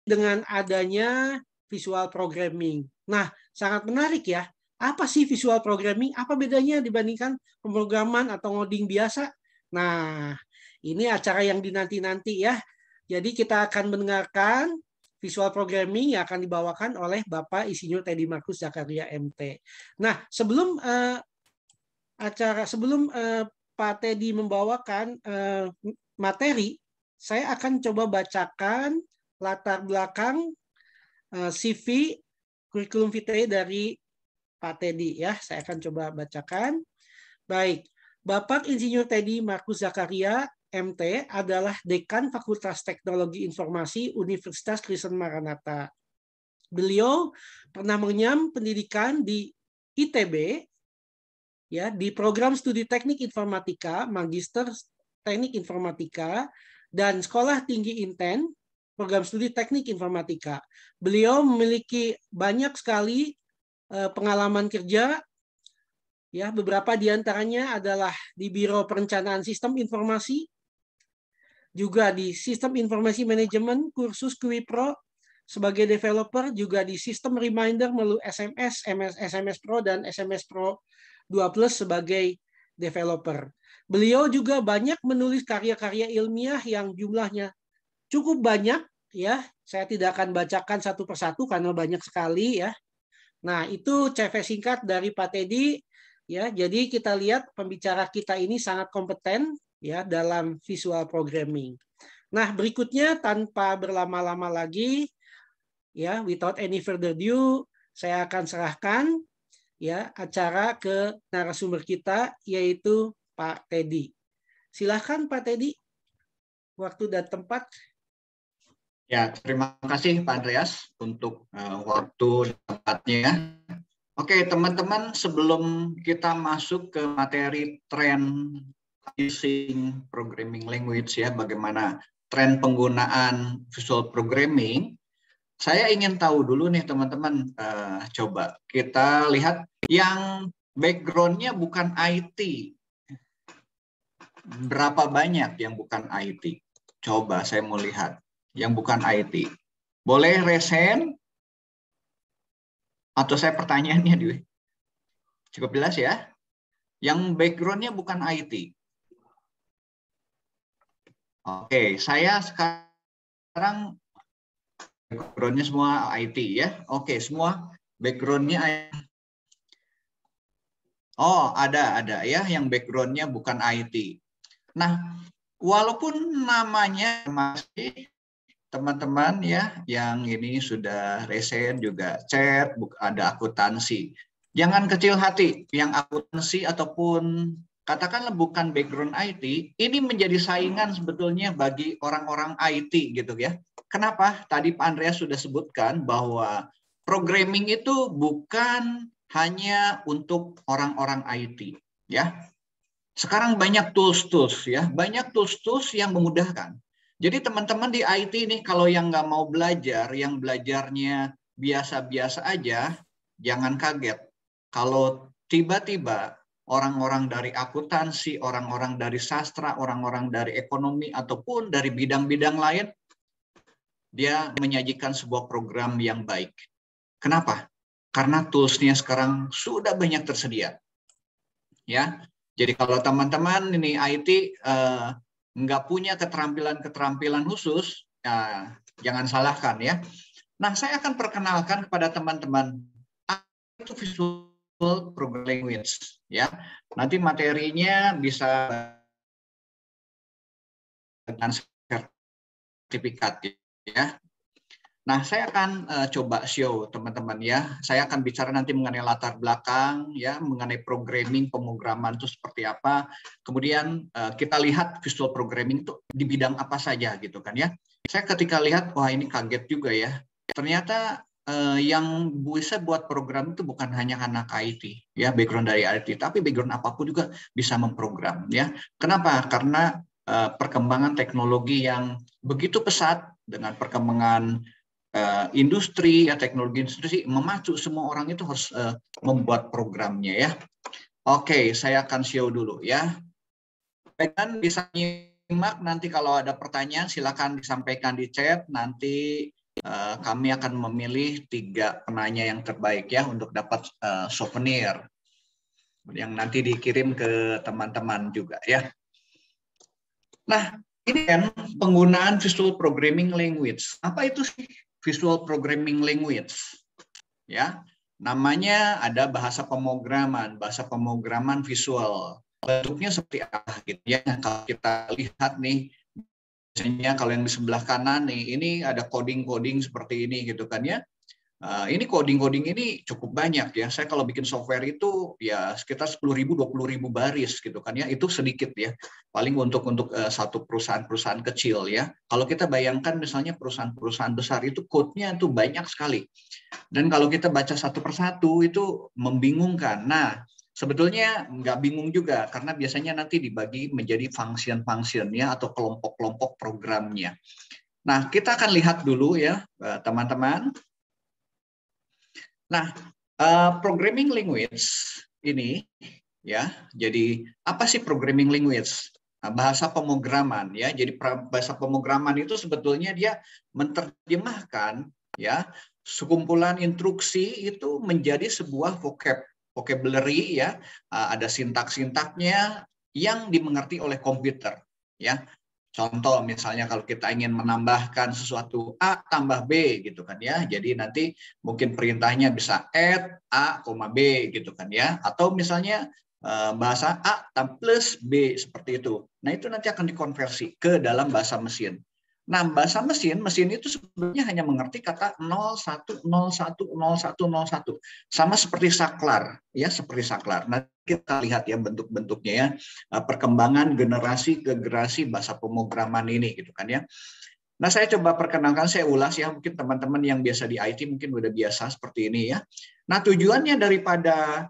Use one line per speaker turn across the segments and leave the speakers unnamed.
dengan adanya visual programming. Nah, sangat menarik ya. Apa sih visual programming? Apa bedanya dibandingkan pemrograman atau ngoding biasa? Nah, ini acara yang dinanti-nanti ya. Jadi kita akan mendengarkan visual programming yang akan dibawakan oleh Bapak Insinyur Teddy Markus Zakaria MT. Nah, sebelum Pak Teddy membawakan materi, saya akan coba bacakan latar belakang CV kurikulum vitae dari Pak Teddy ya. Saya akan coba bacakan. Baik, Bapak Insinyur Teddy Markus Zakaria MT adalah Dekan Fakultas Teknologi Informasi Universitas Kristen Maranatha. Beliau pernah mengenyam pendidikan di ITB ya, di program studi Teknik Informatika, Magister Teknik Informatika dan Sekolah Tinggi Inten program studi Teknik Informatika. Beliau memiliki banyak sekali pengalaman kerja, ya beberapa diantaranya adalah di Biro Perencanaan Sistem Informasi, juga di Sistem Informasi Manajemen kursus QI Pro sebagai developer, juga di Sistem Reminder melalui SMS, SMS Pro dan SMS Pro 2 Plus sebagai developer. Beliau juga banyak menulis karya-karya ilmiah yang jumlahnya cukup banyak ya. Saya tidak akan bacakan satu persatu karena banyak sekali ya. Nah, itu CV singkat dari Pak Teddy ya. Jadi kita lihat pembicara kita ini sangat kompeten ya dalam visual programming. Nah, berikutnya tanpa berlama-lama lagi ya, without any further ado, saya akan serahkan ya acara ke narasumber kita yaitu Pak Teddy. Silahkan Pak Teddy, waktu dan tempat.
Ya, terima kasih Pak Andreas untuk waktu dan tempatnya. Oke, teman-teman, sebelum kita masuk ke materi tren using programming language ya, bagaimana tren penggunaan visual programming, saya ingin tahu dulu nih teman-teman, coba kita lihat yang background-nya bukan IT. Berapa banyak yang bukan IT? Coba saya mau lihat. Yang bukan IT. Boleh resen? Atau saya pertanyaannya dulu. Cukup jelas ya? Yang background-nya bukan IT. Oke, saya sekarang background-nya semua IT ya. Oke, semua background-nya IT. Oh, ada ya yang background-nya bukan IT. Nah, walaupun namanya masih teman-teman ya, yang ini sudah resen juga chat, ada akuntansi. Jangan kecil hati, yang akuntansi ataupun katakanlah bukan background IT, ini menjadi saingan sebetulnya bagi orang-orang IT gitu ya. Kenapa? Tadi Pak Andreas sudah sebutkan bahwa programming itu bukan hanya untuk orang-orang IT ya. Sekarang banyak tools-tools ya, banyak tools-tools yang memudahkan. Jadi teman-teman di IT ini kalau yang nggak mau belajar, yang belajarnya biasa-biasa aja, jangan kaget. Kalau tiba-tiba orang-orang dari akuntansi, orang-orang dari sastra, orang-orang dari ekonomi, ataupun dari bidang-bidang lain, dia menyajikan sebuah program yang baik. Kenapa? Karena tools-nya sekarang sudah banyak tersedia. Ya, jadi kalau teman-teman ini IT nggak punya keterampilan khusus, ya, jangan salahkan ya. Nah, saya akan perkenalkan kepada teman-teman itu visual programming language ya. Nanti materinya bisa dengan sertifikat ya. Nah, saya akan coba show teman-teman ya. Saya akan bicara nanti mengenai latar belakang ya, mengenai programming, pemrograman itu seperti apa. Kemudian kita lihat visual programming itu di bidang apa saja gitu kan ya. Saya ketika lihat, wah ini kaget juga ya. Ternyata yang bisa buat program itu bukan hanya anak IT ya, background dari IT, tapi background apapun juga bisa memprogram ya. Kenapa? Karena perkembangan teknologi yang begitu pesat dengan perkembangan industri ya, teknologi industri memacu semua orang itu harus membuat programnya ya. Oke, saya akan show dulu ya. Dan bisa nyimak, nanti kalau ada pertanyaan silakan disampaikan di chat, nanti kami akan memilih 3 penanya yang terbaik ya untuk dapat souvenir yang nanti dikirim ke teman-teman juga ya. Nah, ini kan penggunaan Visual Programming Language. Apa itu sih Visual Programming Language? Ya, namanya ada bahasa pemrograman visual. Bentuknya seperti apa gitu ya. Kalau kita lihat nih, misalnya kalau yang di sebelah kanan nih, ini ada coding-coding seperti ini gitu kan ya. Ini coding-coding ini cukup banyak ya. Saya kalau bikin software itu ya sekitar 10.000, 20.000 baris gitu kan ya. Itu sedikit ya. Paling untuk satu perusahaan-perusahaan kecil ya. Kalau kita bayangkan misalnya perusahaan-perusahaan besar itu code-nya itu banyak sekali. Dan kalau kita baca satu persatu itu membingungkan. Nah, sebetulnya nggak bingung juga karena biasanya nanti dibagi menjadi function-function ya atau kelompok-kelompok programnya. Nah, kita akan lihat dulu ya teman-teman. Nah, programming language ini ya, jadi apa sih programming language? Nah, bahasa pemrograman ya. Jadi bahasa pemrograman itu sebetulnya dia menerjemahkan ya sekumpulan instruksi itu menjadi sebuah vocabulary ya, ada sintak-sintaknya yang dimengerti oleh komputer ya. Contoh misalnya kalau kita ingin menambahkan sesuatu A tambah B gitu kan ya. Jadi nanti mungkin perintahnya bisa add A, B gitu kan ya. Atau misalnya bahasa A plus B seperti itu. Nah itu nanti akan dikonversi ke dalam bahasa mesin. Nah bahasa mesin itu sebenarnya hanya mengerti kata 01, 01, 01, 01. Sama seperti saklar ya, seperti saklar. Nah kita lihat ya bentuk-bentuknya ya, perkembangan generasi ke generasi bahasa pemrograman ini gitu kan ya. Nah saya coba perkenalkan, saya ulas ya, mungkin teman-teman yang biasa di IT mungkin udah biasa seperti ini ya. Nah tujuannya daripada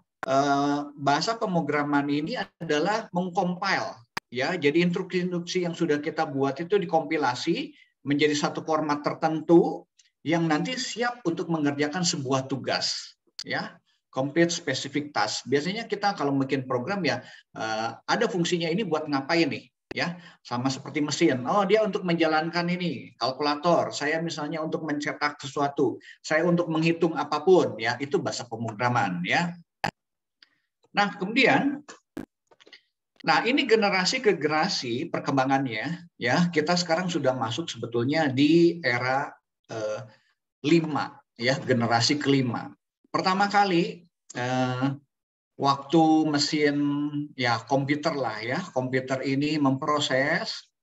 bahasa pemrograman ini adalah mengcompile ya, jadi instruksi-instruksi yang sudah kita buat itu dikompilasi menjadi satu format tertentu yang nanti siap untuk mengerjakan sebuah tugas ya. Complete specific task. Biasanya kita kalau bikin program ya ada fungsinya ini buat ngapain nih ya, sama seperti mesin. Oh dia untuk menjalankan ini kalkulator, saya misalnya untuk mencetak sesuatu, saya untuk menghitung apapun ya, itu bahasa pemrograman ya. Nah kemudian ini generasi ke generasi perkembangannya ya, kita sekarang sudah masuk sebetulnya di era 5 ya, generasi kelima. Pertama kali waktu mesin ya komputer lah ya, komputer ini memproses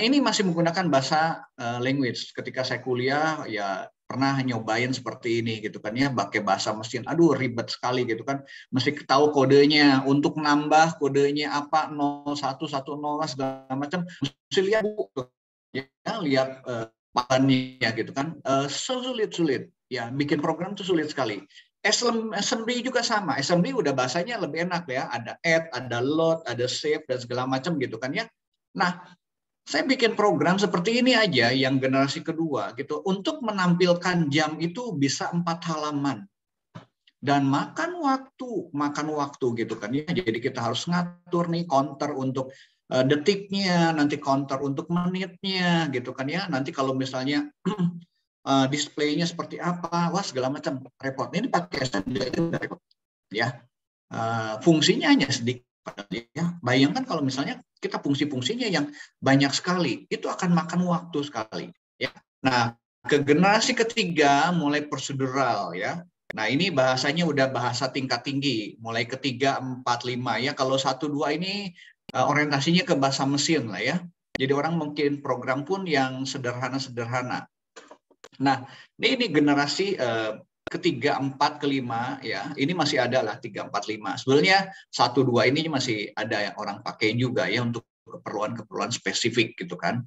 ini masih menggunakan bahasa language. Ketika saya kuliah ya pernah nyobain seperti ini gitu kan ya, pakai bahasa mesin. Aduh ribet sekali gitu kan. Mesti tahu kodenya, untuk nambah kodenya apa 0110 segala macam. Mesti lihat buku ya, lihat papannya gitu kan. Sulit ya, bikin program itu sulit sekali. Assembly juga sama. Assembly udah bahasanya lebih enak ya. Ada add, ada load, ada save dan segala macam gitu kan ya. Nah, saya bikin program seperti ini aja yang generasi kedua gitu untuk menampilkan jam itu bisa 4 halaman dan makan waktu gitu kan ya. Jadi kita harus ngatur nih counter untuk detiknya, nanti counter untuk menitnya gitu kan ya. Nanti kalau misalnya displaynya seperti apa, wah segala macam repot. Ini pakai repot ya. Fungsinya hanya sedikit ya. Bayangkan kalau misalnya kita fungsi-fungsinya yang banyak sekali, itu akan makan waktu sekali ya. Nah, ke generasi ketiga mulai prosedural ya. Nah, ini bahasanya udah bahasa tingkat tinggi, mulai ketiga, 4, 5 ya. Kalau 1, 2 ini orientasinya ke bahasa mesin lah ya. Jadi orang mungkin program pun yang sederhana-sederhana. Nah, ini generasi ketiga, 4, kelima ya, ini masih ada lah 3, 4, 5. Sebenarnya 1, 2 ini masih ada yang orang pakai juga ya untuk keperluan-keperluan spesifik gitu kan.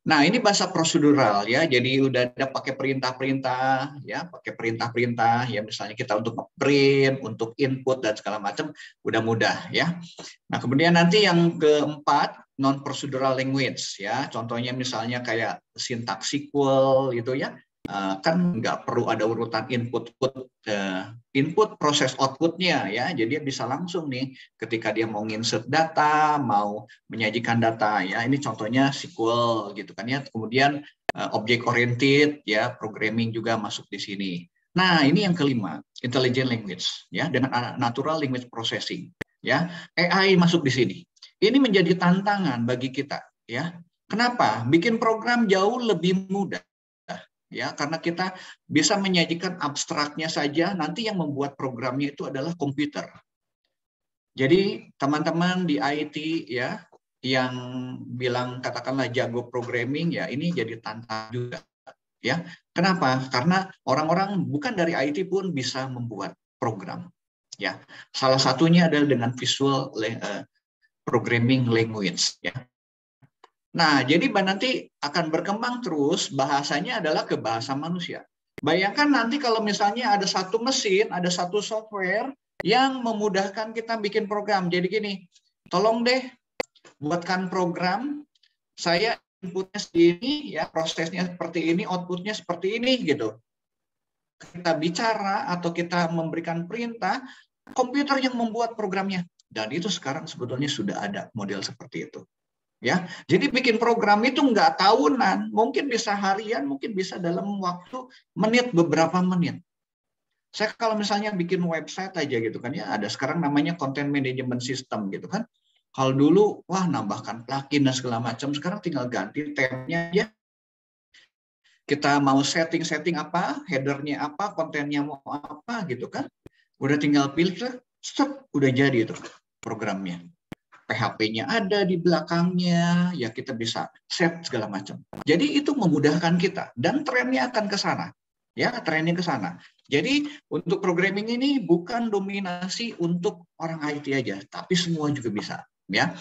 Nah ini bahasa prosedural ya, jadi udah ada pakai perintah-perintah ya, pakai perintah-perintah ya, misalnya kita untuk nge-print, untuk input dan segala macam udah mudah ya. Nah kemudian nanti yang keempat non procedural language ya, contohnya misalnya kayak syntax SQL gitu ya. Kan nggak perlu ada urutan input proses outputnya ya, jadi dia bisa langsung nih ketika dia mau insert data, mau menyajikan data ya, ini contohnya SQL gitu kan ya. Kemudian object oriented, ya, programming juga masuk di sini. Nah, ini yang kelima, intelligent language, ya, dengan natural language processing, ya, AI masuk di sini. Ini menjadi tantangan bagi kita, ya. Kenapa? Bikin program jauh lebih mudah, ya, karena kita bisa menyajikan abstraknya saja. Nanti yang membuat programnya itu adalah komputer. Jadi teman-teman di IT, ya, yang bilang katakanlah jago programming, ya, ini jadi tantangan juga. Ya, kenapa? Karena orang-orang bukan dari IT pun bisa membuat program. Ya, salah satunya adalah dengan visual programming language. Ya. Nah, jadi nanti akan berkembang terus, bahasanya adalah ke bahasa manusia. Bayangkan nanti kalau misalnya ada satu mesin, ada satu software yang memudahkan kita bikin program. Jadi gini, tolong deh buatkan program, saya inputnya segini, ya, prosesnya seperti ini, outputnya seperti ini, gitu. Kita bicara atau kita memberikan perintah, komputer yang membuat programnya. Dan itu sekarang sebetulnya sudah ada model seperti itu. Ya, jadi bikin program itu nggak tahunan, mungkin bisa harian, mungkin bisa dalam waktu menit, beberapa menit. Saya kalau misalnya bikin website aja gitu kan, ya, ada sekarang namanya content management system gitu kan. Kalau dulu, wah, nambahkan plugin dan segala macam, sekarang tinggal ganti tab-nya aja. Kita mau setting apa, header-nya apa, kontennya mau apa gitu kan. Udah tinggal pilih, stop, udah jadi itu programnya. PHP-nya ada di belakangnya, ya kita bisa set segala macam. Jadi itu memudahkan kita dan trennya akan ke sana. Ya, trennya ke sana. Jadi untuk programming ini bukan dominasi untuk orang IT aja, tapi semua juga bisa, ya.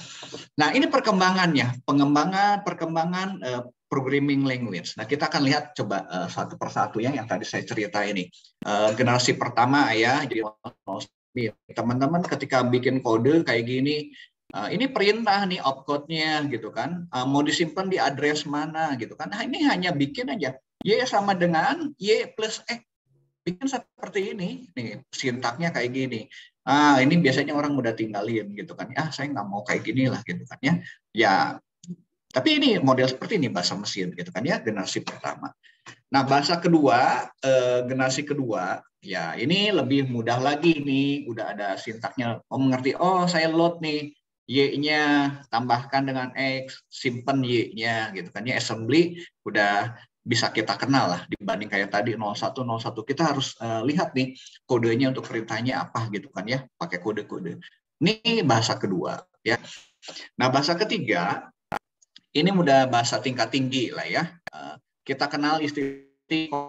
Nah, ini perkembangannya, perkembangan programming language. Nah, kita akan lihat coba satu persatu ya, yang tadi saya cerita ini. Generasi pertama, ya, jadi teman-teman ketika bikin kode kayak gini, ini perintah nih opcode-nya gitu kan, mau disimpan di address mana gitu kan. Nah, ini hanya bikin aja, Y sama dengan Y plus X. Bikin seperti ini, nih sintaknya kayak gini. Ini biasanya orang udah tinggalin gitu kan. Saya nggak mau kayak gini lah gitu kan ya. Ya, tapi ini model seperti ini bahasa mesin gitu kan ya, generasi pertama. Nah, bahasa kedua, generasi kedua, ya ini lebih mudah lagi nih, udah ada sintaknya. Mengerti, saya load nih, Y-nya tambahkan dengan X, simpen Y-nya gitu kan ya, assembly udah bisa kita kenal lah dibanding kayak tadi 0101. Kita harus lihat nih kodenya untuk perintahnya apa gitu kan ya, pakai kode-kode. Ini bahasa kedua ya. Nah, bahasa ketiga ini udah bahasa tingkat tinggi lah ya. Kita kenal istilah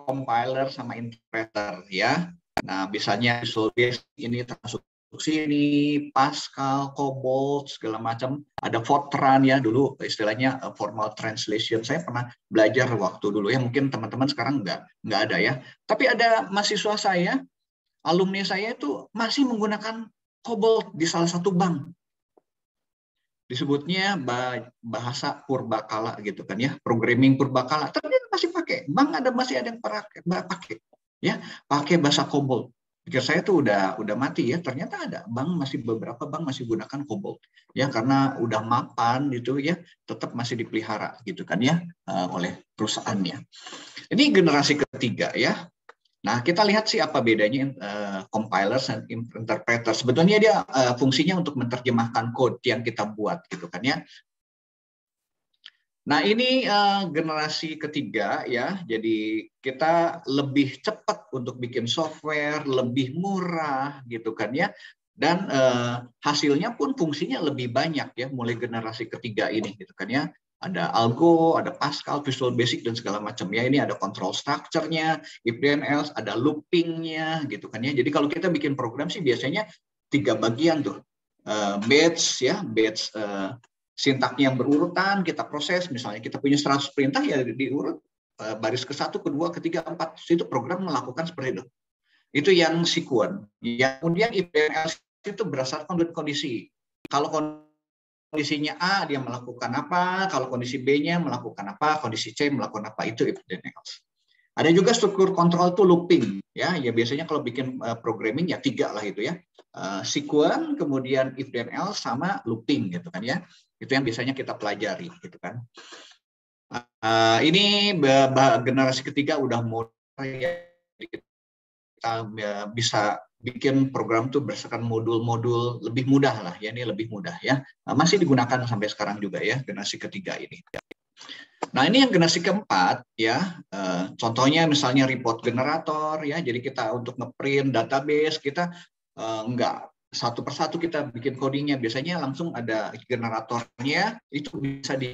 compiler sama interpreter ya. Nah, misalnya Visual Basic ini termasuk sini, Pascal, COBOL, segala macam. Ada Fortran ya, dulu istilahnya formal translation. Saya pernah belajar waktu dulu ya, mungkin teman-teman sekarang nggak ada ya. Tapi ada mahasiswa saya, alumni saya itu masih menggunakan COBOL di salah satu bank. Disebutnya bahasa purbakala gitu kan ya, programming purbakala. Tapi dia masih pakai, bank masih ada yang pakai ya, pakai bahasa COBOL. Pikir saya tuh udah mati ya, ternyata ada beberapa bank masih gunakan COBOL ya, karena udah mapan gitu ya, tetap masih dipelihara gitu kan ya oleh perusahaannya. Ini generasi ketiga ya. Nah, kita lihat sih apa bedanya compilers dan interpreter. Sebetulnya dia fungsinya untuk menerjemahkan code yang kita buat gitu kan ya. Nah, ini generasi ketiga ya. Jadi kita lebih cepat untuk bikin software, lebih murah gitu kan ya. Dan hasilnya pun fungsinya lebih banyak ya, mulai generasi ketiga ini gitu kan ya. Ada Algo, ada Pascal, Visual Basic, dan segala macam ya. Ini ada control structure-nya, if then else, ada looping-nya gitu kan ya. Jadi kalau kita bikin program sih biasanya 3 bagian tuh. Batch ya, batch sintaknya yang berurutan, kita proses. Misalnya kita punya 100 perintah ya diurut baris ke-1, ke-2, ke-3, 4. Itu program melakukan seperti itu. Itu yang sequence. Yang kemudian if then else itu berdasarkan kondisi. Kalau kondisinya A, dia melakukan apa, kalau kondisi B-nya melakukan apa, kondisi C melakukan apa, itu if then else. Ada juga struktur kontrol itu looping, ya biasanya kalau bikin programming ya 3 lah itu ya, sequence, kemudian if then else, sama looping gitu kan ya, itu yang biasanya kita pelajari gitu kan. Ini generasi ketiga udah mulai ya, kita bisa bikin program tuh berdasarkan modul-modul lebih mudah lah ya, ini lebih mudah ya. Masih digunakan sampai sekarang juga ya generasi ketiga ini. Nah, ini yang generasi keempat ya. Contohnya misalnya report generator ya. Jadi kita untuk ngeprint database kita enggak satu persatu kita bikin codingnya. Biasanya langsung ada generatornya, itu bisa di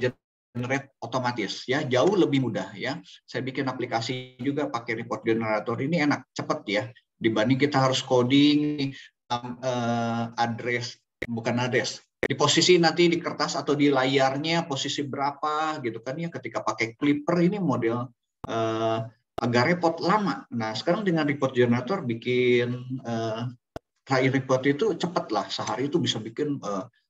generate otomatis ya, jauh lebih mudah ya. Saya bikin aplikasi juga pakai report generator, ini enak, cepat ya. Dibanding kita harus coding address, bukan address, di posisi nanti di kertas atau di layarnya posisi berapa gitu kan ya. Ketika pakai Clipper ini model agak repot, lama. Nah, sekarang dengan report generator bikin report itu cepat lah, sehari itu bisa bikin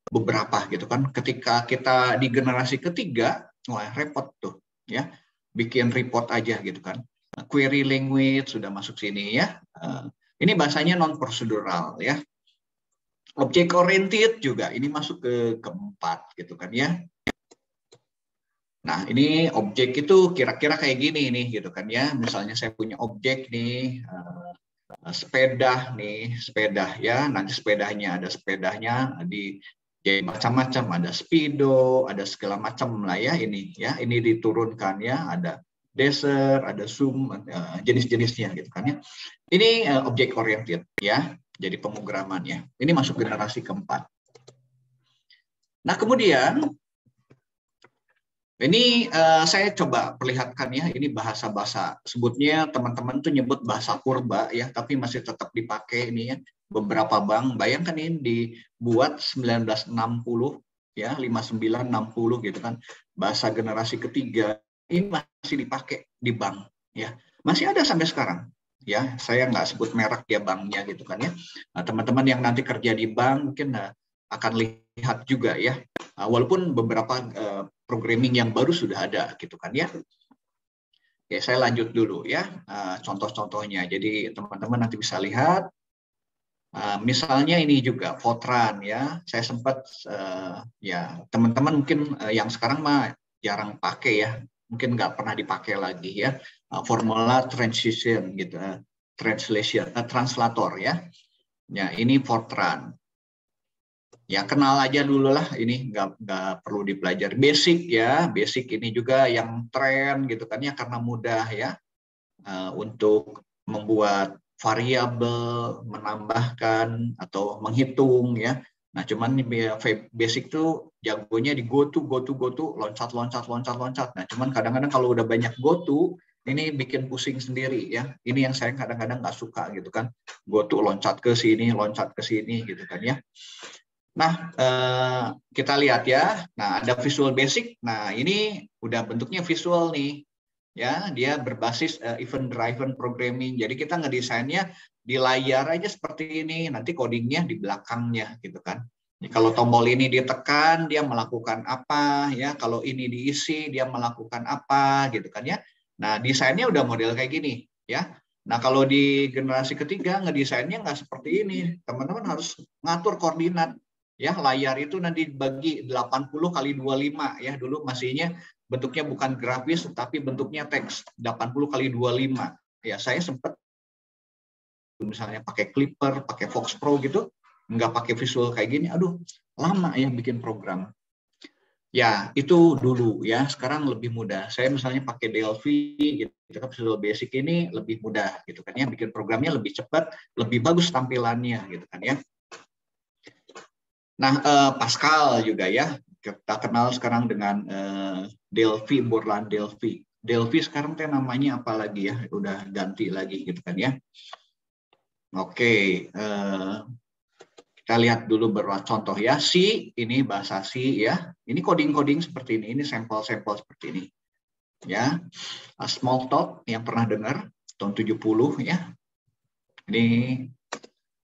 beberapa gitu kan. Ketika kita di generasi ketiga, wah repot tuh ya, bikin report aja gitu kan. Query language sudah masuk sini ya. Ini bahasanya non procedural ya. Object oriented juga ini masuk ke keempat gitu kan ya. Nah, ini objek itu kira-kira kayak gini nih gitu kan ya. Misalnya saya punya objek nih, sepeda nih, sepeda ya. Nanti sepedanya ada sepedanya di jadi macam-macam, ada speedo, ada segala macam lah ya ini ya. Ini diturunkan ya, ada dasher, ada zoom, jenis-jenisnya gitu kan ya. Ini object oriented ya. Jadi pemrogramannya. Ini masuk generasi keempat. Nah, kemudian ini saya coba perlihatkan ya, ini bahasa-bahasa, sebutnya teman-teman tuh nyebut bahasa purba ya, tapi masih tetap dipakai ini ya. Beberapa bank, bayangkan ini dibuat 1960 ya, 5960 gitu kan. Bahasa generasi ketiga ini masih dipakai di bank ya. Masih ada sampai sekarang. Ya, saya nggak sebut merek ya banknya gitu kan ya. Nah, teman-teman yang nanti kerja di bank mungkin akan lihat juga ya. Walaupun beberapa programming yang baru sudah ada gitu kan ya. Oke, saya lanjut dulu ya contoh-contohnya. Jadi teman-teman nanti bisa lihat. Misalnya ini juga Fortran ya. Saya sempat ya teman-teman mungkin yang sekarang mah jarang pakai ya. Mungkin nggak pernah dipakai lagi ya. Formula transition gitu, translator ya. Ya ini Fortran. Ya kenal aja dulu lah, ini nggak perlu dipelajari. Basic ya, basic ini juga yang tren gitu kan ya, karena mudah ya untuk membuat variabel, menambahkan atau menghitung ya. Nah cuman basic tuh jagonya di go to, loncat. Nah cuman kadang-kadang kalau udah banyak go to, ini bikin pusing sendiri ya. Ini yang saya kadang-kadang nggak suka gitu kan. Go to loncat ke sini gitu kan ya. Nah, kita lihat ya. Nah, ada Visual Basic. Nah, ini udah bentuknya visual nih. Ya, dia berbasis event driven programming. Jadi kita ngedesainnya di layar aja seperti ini. Nanti codingnya di belakangnya gitu kan. Jadi, kalau tombol ini ditekan, dia melakukan apa ya. Kalau ini diisi, dia melakukan apa gitu kan ya. Nah, desainnya udah model kayak gini ya. Nah, kalau di generasi ketiga ngedesainnya nggak seperti ini. Teman-teman harus ngatur koordinat. Ya, layar itu nanti dibagi 80 kali 25 ya. Dulu masihnya bentuknya bukan grafis tapi bentuknya teks 80 kali 25. Ya, saya sempat misalnya pakai Clipper, pakai Fox Pro gitu, nggak pakai visual kayak gini. Aduh, lama ya bikin program. Ya, itu dulu ya. Sekarang lebih mudah. Saya misalnya pakai Delphi gitu kan, Visual Basic ini lebih mudah gitu kan ya, bikin programnya lebih cepat, lebih bagus tampilannya gitu kan ya. Nah, Pascal juga ya, kita kenal sekarang dengan Delphi, Borland Delphi. Delphi sekarang teh namanya apa lagi ya, udah ganti lagi gitu kan ya. Oke, kita lihat dulu beberapa contoh ya. C, ini bahasa C ya. Ini coding-coding seperti ini sampel-sampel seperti ini. Ya, Smalltalk yang pernah dengar, tahun 70 ya. Ini,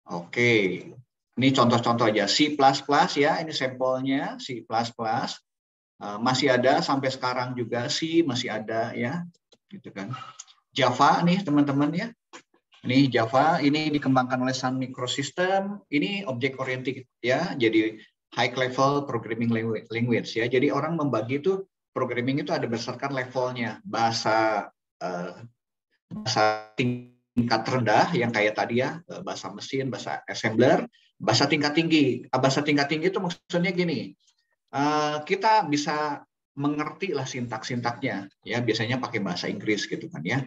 oke. Ini contoh-contoh aja, C++ ya, ini sampelnya C++. Masih ada sampai sekarang juga, C masih ada ya, gitu kan. Java nih teman-teman ya. Ini Java, ini dikembangkan oleh Sun Microsystem, ini object oriented ya, jadi high level programming language ya. Jadi orang membagi itu programming itu ada berdasarkan levelnya. Bahasa tingkat rendah yang kayak tadi ya, bahasa mesin, bahasa assembler, bahasa tingkat tinggi. Bahasa tingkat tinggi itu maksudnya gini, kita bisa mengerti lah sintak-sintaknya, ya biasanya pakai bahasa Inggris gitu kan ya.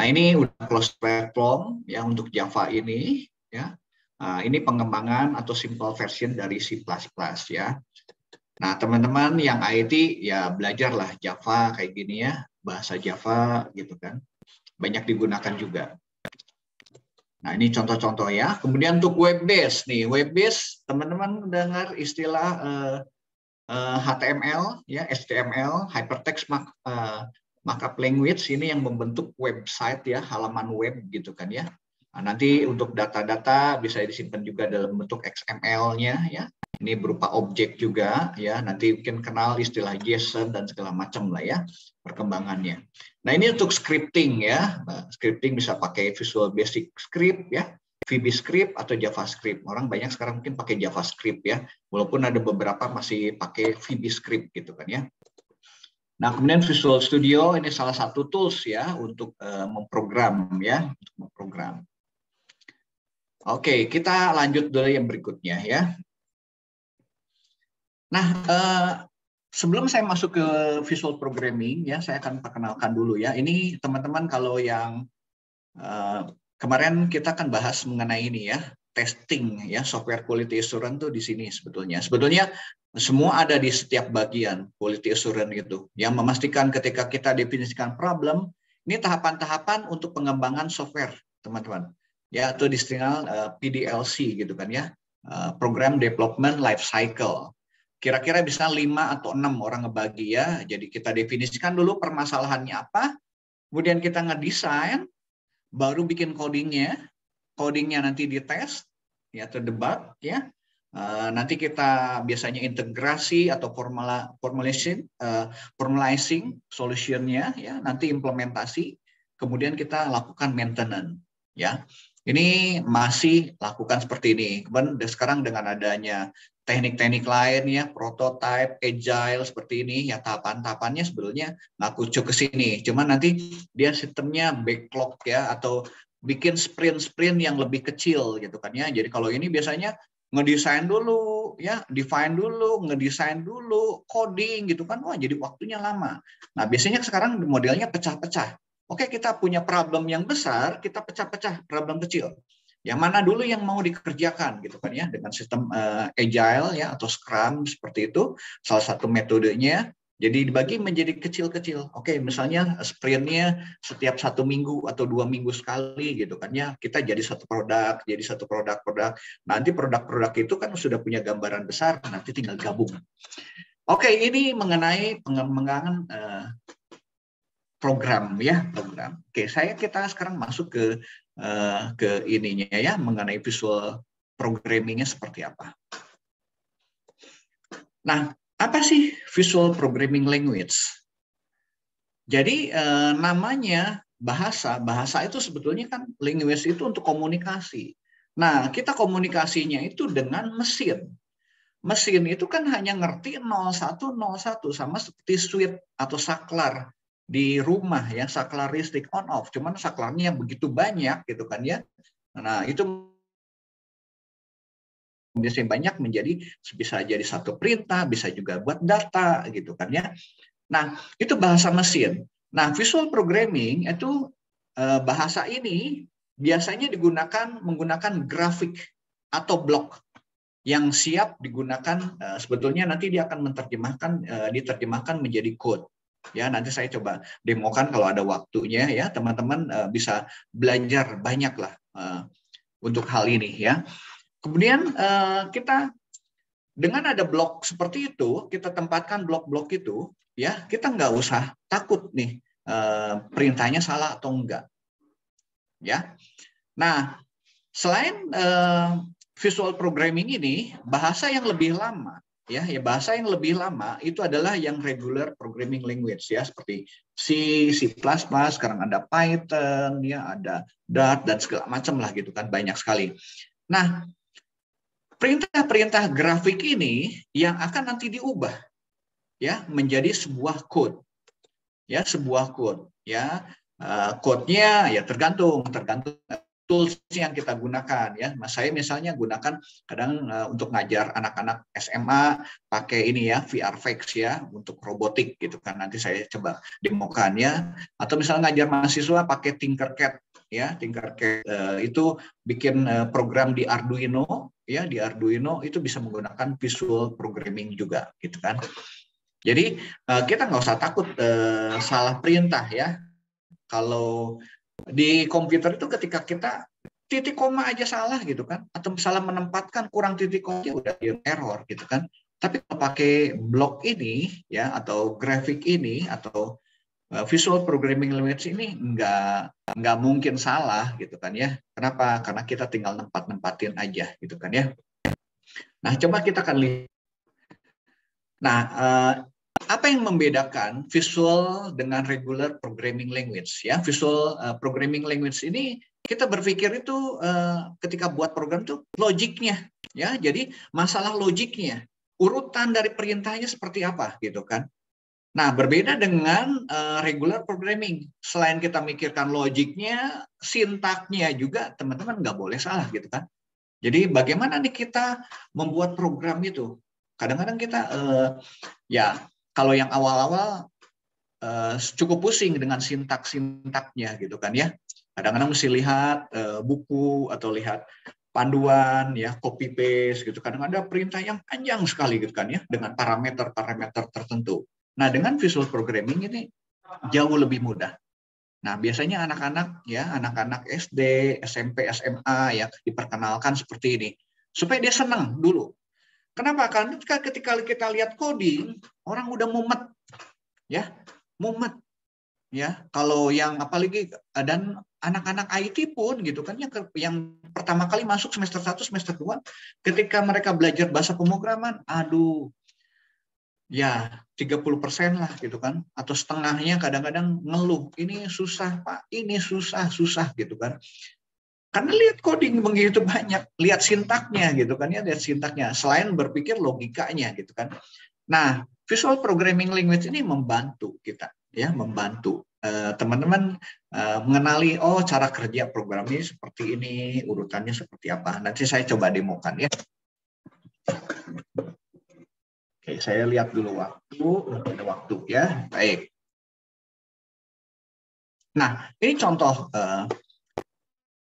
Nah ini udah closed platform ya untuk Java ini, ya. Ini pengembangan atau simple version dari C++ ya. Nah teman-teman yang IT ya belajarlah Java kayak gini ya, bahasa Java gitu kan. Banyak digunakan juga. Nah, ini contoh-contoh ya. Kemudian untuk web base nih, web base teman-teman dengar istilah HTML ya, HTML, hypertext markup language ini yang membentuk website ya, halaman web gitu kan ya. Nah, nanti untuk data-data bisa disimpan juga dalam bentuk XML-nya ya. Ini berupa objek juga ya, nanti mungkin kenal istilah JSON dan segala macam lah ya perkembangannya. Nah ini untuk scripting ya, scripting bisa pakai Visual Basic Script ya, VB-Script atau JavaScript. Orang banyak sekarang mungkin pakai JavaScript ya, walaupun ada beberapa masih pakai VB-Script gitu kan ya. Nah kemudian Visual Studio ini salah satu tools ya untuk memprogram ya, untuk memprogram. Oke, kita lanjut dulu yang berikutnya ya. Nah, sebelum saya masuk ke visual programming, ya saya akan perkenalkan dulu ya. Ini teman-teman kalau yang kemarin kita akan bahas mengenai ini ya, testing ya, software quality assurance tuh di sini sebetulnya. Sebetulnya semua ada di setiap bagian quality assurance itu, yang memastikan ketika kita definisikan problem, ini tahapan-tahapan untuk pengembangan software, teman-teman. Ya, atau istilah PDLC gitu kan ya, Program Development Life Cycle. Kira-kira bisa 5 atau 6 orang ngebagi ya. Jadi kita definisikan dulu permasalahannya apa, kemudian kita ngedesain, baru bikin codingnya nanti dites, ya atau debug ya. Nanti kita biasanya integrasi atau formalizing solutionnya ya. Nanti implementasi, kemudian kita lakukan maintenance ya. Ini masih lakukan seperti ini. Kemudian sekarang dengan adanya teknik-teknik lain ya, prototype, agile seperti ini ya, tahapan-tahapannya sebetulnya nggak kucuk ke sini. Cuman nanti dia sistemnya backlog ya, atau bikin sprint-sprint yang lebih kecil gitu kan ya. Jadi kalau ini biasanya ngedesain dulu ya, define dulu, ngedesain dulu, coding gitu kan. Wah, jadi waktunya lama. Nah, biasanya sekarang modelnya pecah-pecah. Oke, kita punya problem yang besar, kita pecah-pecah problem kecil. Yang mana dulu yang mau dikerjakan gitu kan ya, dengan sistem agile ya atau scrum seperti itu, salah satu metodenya. Jadi dibagi menjadi kecil-kecil. Oke, misalnya sprintnya setiap 1 minggu atau 2 minggu sekali gitu kan ya. Kita jadi satu produk. Nanti produk-produk itu kan sudah punya gambaran besar, nanti tinggal gabung. Oke, ini mengenai pengembangan program ya, program. Oke, kita sekarang masuk ke ininya ya, mengenai visual programmingnya seperti apa. Nah, apa sih visual programming language? Jadi namanya bahasa itu sebetulnya kan language itu untuk komunikasi. Nah, kita komunikasinya itu dengan mesin. Mesin itu kan hanya ngerti 0101 sama seperti switch atau saklar di rumah ya, saklar listrik on off. Cuman saklarnya yang begitu banyak gitu kan ya. Nah, itu biasanya banyak menjadi bisa jadi satu perintah, bisa juga buat data gitu kan ya. Nah, itu bahasa mesin. Nah, visual programming itu bahasa ini biasanya menggunakan grafik atau blok yang siap digunakan. Sebetulnya nanti dia akan diterjemahkan menjadi code. Ya, nanti saya coba demokan kalau ada waktunya ya, teman-teman bisa belajar banyak lah untuk hal ini ya. Kemudian kita dengan ada blok seperti itu, kita tempatkan blok-blok itu ya, kita nggak usah takut nih perintahnya salah atau enggak. Ya. Nah, selain visual programming ini, bahasa yang lebih lama ya, bahasa yang lebih lama itu adalah yang regular programming language ya, seperti C, C++, sekarang ada Python ya, ada Dart dan segala macam lah gitu kan, banyak sekali. Nah, perintah-perintah grafik ini yang akan nanti diubah ya menjadi sebuah code, ya sebuah code, ya. Code-nya ya tergantung tools yang kita gunakan, ya. Mas saya misalnya gunakan kadang untuk ngajar anak-anak SMA pakai ini ya VRFX ya untuk robotik gitu kan, nanti saya coba demokan ya. Atau misalnya ngajar mahasiswa pakai Tinkercad ya, Tinkercad itu bikin program di Arduino ya, di Arduino itu bisa menggunakan visual programming juga gitu kan. Jadi kita nggak usah takut salah perintah ya. Kalau di komputer itu ketika kita titik koma aja salah gitu kan, atau salah menempatkan kurang titik koma udah error gitu kan. Tapi kalau pakai blok ini ya, atau grafik ini, atau visual programming language ini nggak mungkin salah gitu kan ya. Kenapa? Karena kita tinggal nempatin aja gitu kan ya. Nah, coba kita akan lihat. Nah, apa yang membedakan visual dengan regular programming language ya? Visual programming language ini kita berpikir itu ketika buat program itu logiknya ya. Jadi masalah logiknya, urutan dari perintahnya seperti apa gitu kan. Nah, berbeda dengan regular programming. Selain kita mikirkan logiknya, sintaknya juga teman-teman nggak boleh salah gitu kan. Jadi bagaimana nih kita membuat program itu? Kadang-kadang kita ya kalau yang awal-awal cukup pusing dengan sintaknya gitu kan ya. Kadang-kadang mesti lihat buku atau lihat panduan ya, copy paste gitu. Kadang ada perintah yang panjang sekali gitu kan ya, dengan parameter-parameter tertentu. Nah, dengan visual programming ini jauh lebih mudah. Nah, biasanya anak-anak SD, SMP, SMA ya diperkenalkan seperti ini supaya dia senang dulu. Kenapa? Karena ketika kita lihat coding, orang udah mumet, ya, mumet, ya. Kalau yang apalagi dan anak-anak IT pun gitu kan, yang pertama kali masuk semester 1, semester 2, ketika mereka belajar bahasa pemrograman, aduh, ya 30% lah gitu kan, atau setengahnya kadang-kadang ngeluh, ini susah Pak, ini susah gitu kan. Karena lihat coding begitu banyak, lihat sintaknya gitu kan ya, lihat sintaknya. Selain berpikir logikanya gitu kan. Nah, visual programming language ini membantu kita, ya, membantu teman-teman mengenali cara kerja program ini seperti ini, urutannya seperti apa. Nanti saya coba demokan ya. Oke, saya lihat dulu ada waktu ya. Baik. Nah, ini contoh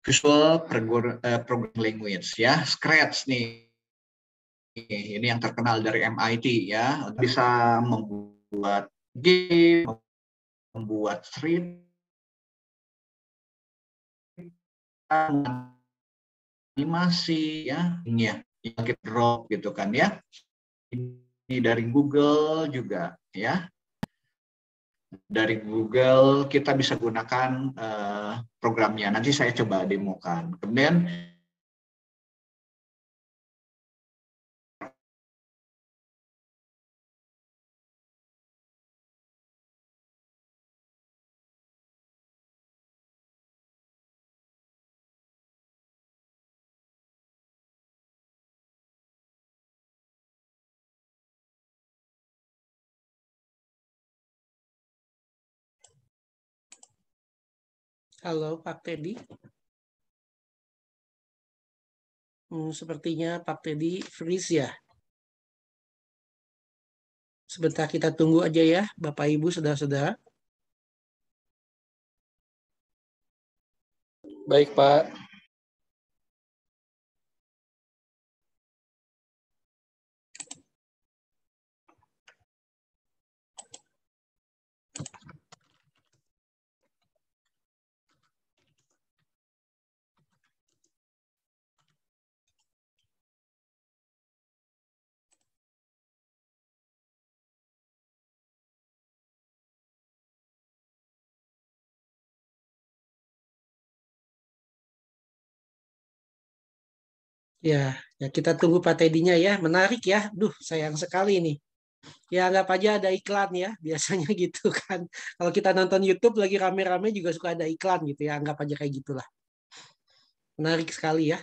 visual programming language ya, Scratch nih. Ini yang terkenal dari MIT ya, bisa membuat game, membuat street, animasi ya, yang drop gitu kan ya. Ini dari Google juga ya. Dari Google kita bisa gunakan programnya. Nanti saya coba demokan. Kemudian
Halo Pak Teddy. Sepertinya Pak Teddy freeze ya. Sebentar kita tunggu aja ya, Bapak Ibu, saudara-saudara.
Baik, Pak.
Ya, ya kita tunggu Pak Teddy-nya ya. Menarik ya. Duh, sayang sekali nih. Ya anggap aja ada iklan ya. Biasanya gitu kan. Kalau kita nonton YouTube lagi rame-rame juga suka ada iklan gitu ya. Anggap aja kayak gitulah. Menarik sekali ya.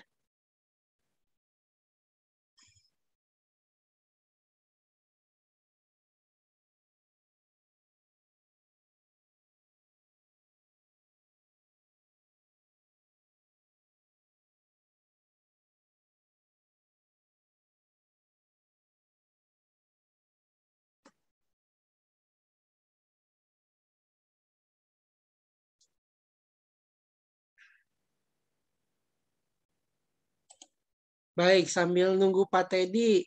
Baik, sambil nunggu Pak Teddy,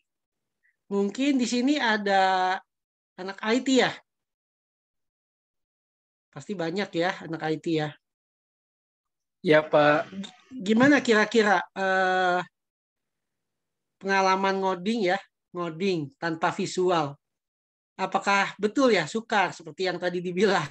mungkin di sini ada anak IT ya? Pasti banyak ya anak IT ya.
Ya Pak,
Gimana kira-kira pengalaman ngoding ya, ngoding tanpa visual? Apakah betul ya sukar seperti yang tadi dibilang?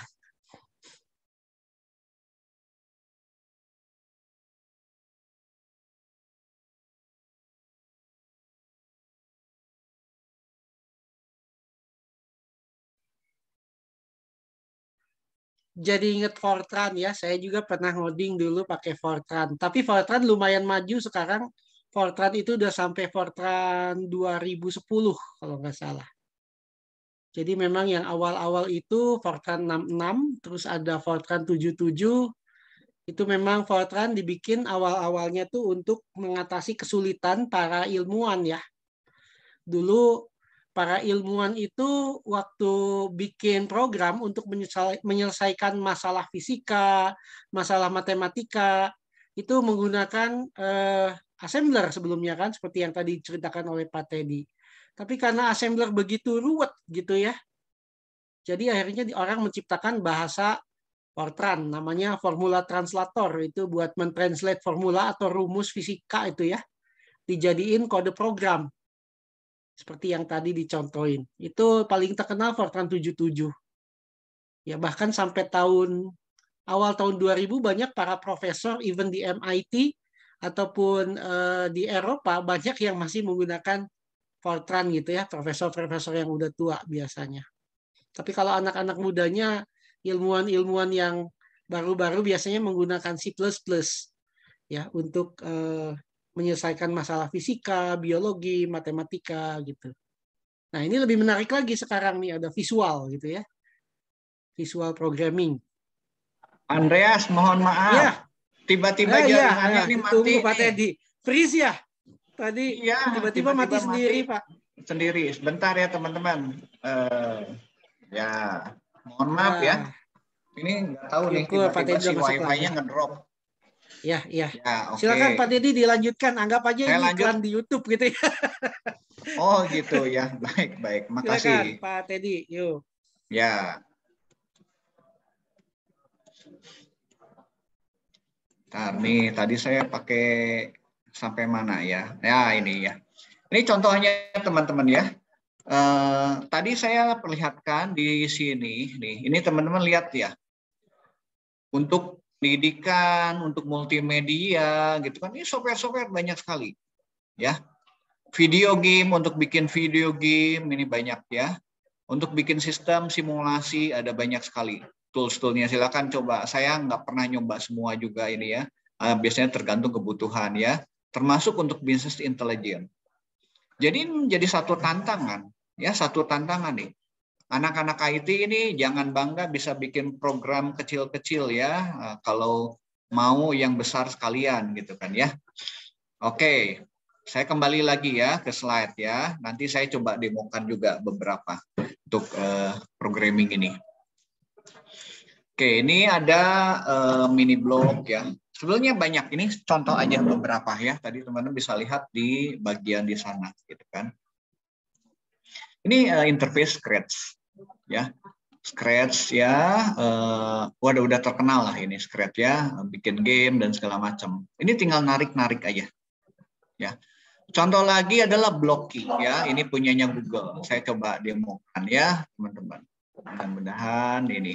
Jadi inget Fortran ya, saya juga pernah ngoding dulu pakai Fortran. Tapi Fortran lumayan maju sekarang. Fortran itu udah sampai Fortran 2010 kalau nggak salah. Jadi memang yang awal-awal itu Fortran 66, terus ada Fortran 77. Itu memang Fortran dibikin awal-awalnya tuh untuk mengatasi kesulitan para ilmuwan ya. Dulu para ilmuwan itu waktu bikin program untuk menyelesaikan masalah fisika, masalah matematika, itu menggunakan assembler sebelumnya kan, seperti yang tadi diceritakan oleh Pak Teddy. Tapi karena assembler begitu ruwet gitu ya, jadi akhirnya orang menciptakan bahasa Fortran, namanya formula translator, itu buat mentranslate formula atau rumus fisika itu ya, dijadiin kode program seperti yang tadi dicontohin. Itu paling terkenal Fortran 77. Ya bahkan sampai awal tahun 2000 banyak para profesor even di MIT ataupun di Eropa banyak yang masih menggunakan Fortran gitu ya, profesor-profesor yang udah tua biasanya. Tapi kalau anak-anak mudanya, ilmuwan-ilmuwan yang baru-baru biasanya menggunakan C++ ya untuk menyelesaikan masalah fisika, biologi, matematika gitu. Nah, ini lebih menarik lagi sekarang nih, ada visual gitu ya. Visual programming.
Andreas, mohon maaf.
Ya.
Tiba-tiba jaringannya nih mati
tunggu Pak
nih.
Teddy. Freeze ya? Tadi
Iya,
tiba-tiba mati sendiri, Pak.
Sendiri. Sebentar ya, teman-teman. Ya, mohon maaf ya. Ini nggak tahu nih,
Syukur Pak
tiba-tiba
Teddy
si
udah masuk lagi.
wifi-nya ngedrop.
Ya, iya.
Ya, oke.
Silakan Pak Teddy dilanjutkan. Anggap aja
Saya
ini
lanjut.
iklan di YouTube gitu ya.
Oh gitu ya, baik. Makasih.
Silakan Pak Teddy, yuk.
Ya. Ntar nih, tadi saya pakai sampai mana ya? Ya ini ya. Ini contohnya teman-teman ya. Tadi saya perlihatkan di sini nih. Ini teman-teman lihat ya. Untuk pendidikan, untuk multimedia gitu kan. Ini software-software banyak sekali. Ya. Video game, untuk bikin video game ini banyak ya. Untuk bikin sistem simulasi ada banyak sekali tools-toolnya. Silakan coba. Saya nggak pernah nyoba semua juga ini ya. Biasanya tergantung kebutuhan ya. Termasuk untuk business intelligence. Jadi menjadi satu tantangan ya, satu tantangan nih. Anak-anak IT ini jangan bangga bisa bikin program kecil-kecil ya. Kalau mau yang besar sekalian gitu kan ya. Oke. Saya kembali lagi ya ke slide ya. Nanti saya coba demokan juga beberapa untuk programming ini. Oke, ini ada mini blog ya. Sebenarnya banyak, ini contoh aja beberapa ya. Tadi teman-teman bisa lihat di bagian di sana gitu kan. Ini interface Scratch ya. Scratch ya, udah terkenal lah ini Scratch ya, bikin game dan segala macam. Ini tinggal narik-narik aja ya. Contoh lagi adalah Blocky ya, ini punyanya Google. Saya coba demokan ya teman-teman. Mudah-mudahan ini.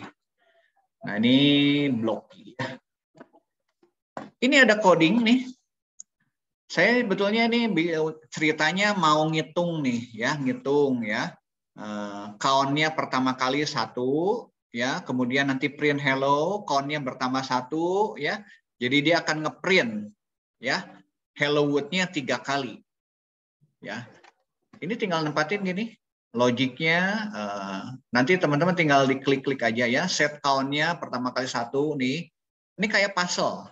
Nah ini Blocky. Ini ada coding nih. Saya betulnya ini ceritanya mau ngitung nih ya, ngitung ya. Count-nya pertama kali 1 ya, kemudian nanti print hello, count-nya bertambah 1 ya. Jadi dia akan ngeprint ya hello world-nya 3 kali. Ya. Ini tinggal nempatin gini. Logiknya nanti teman-teman tinggal diklik-klik aja ya, set count-nya pertama kali 1 nih. Ini kayak puzzle.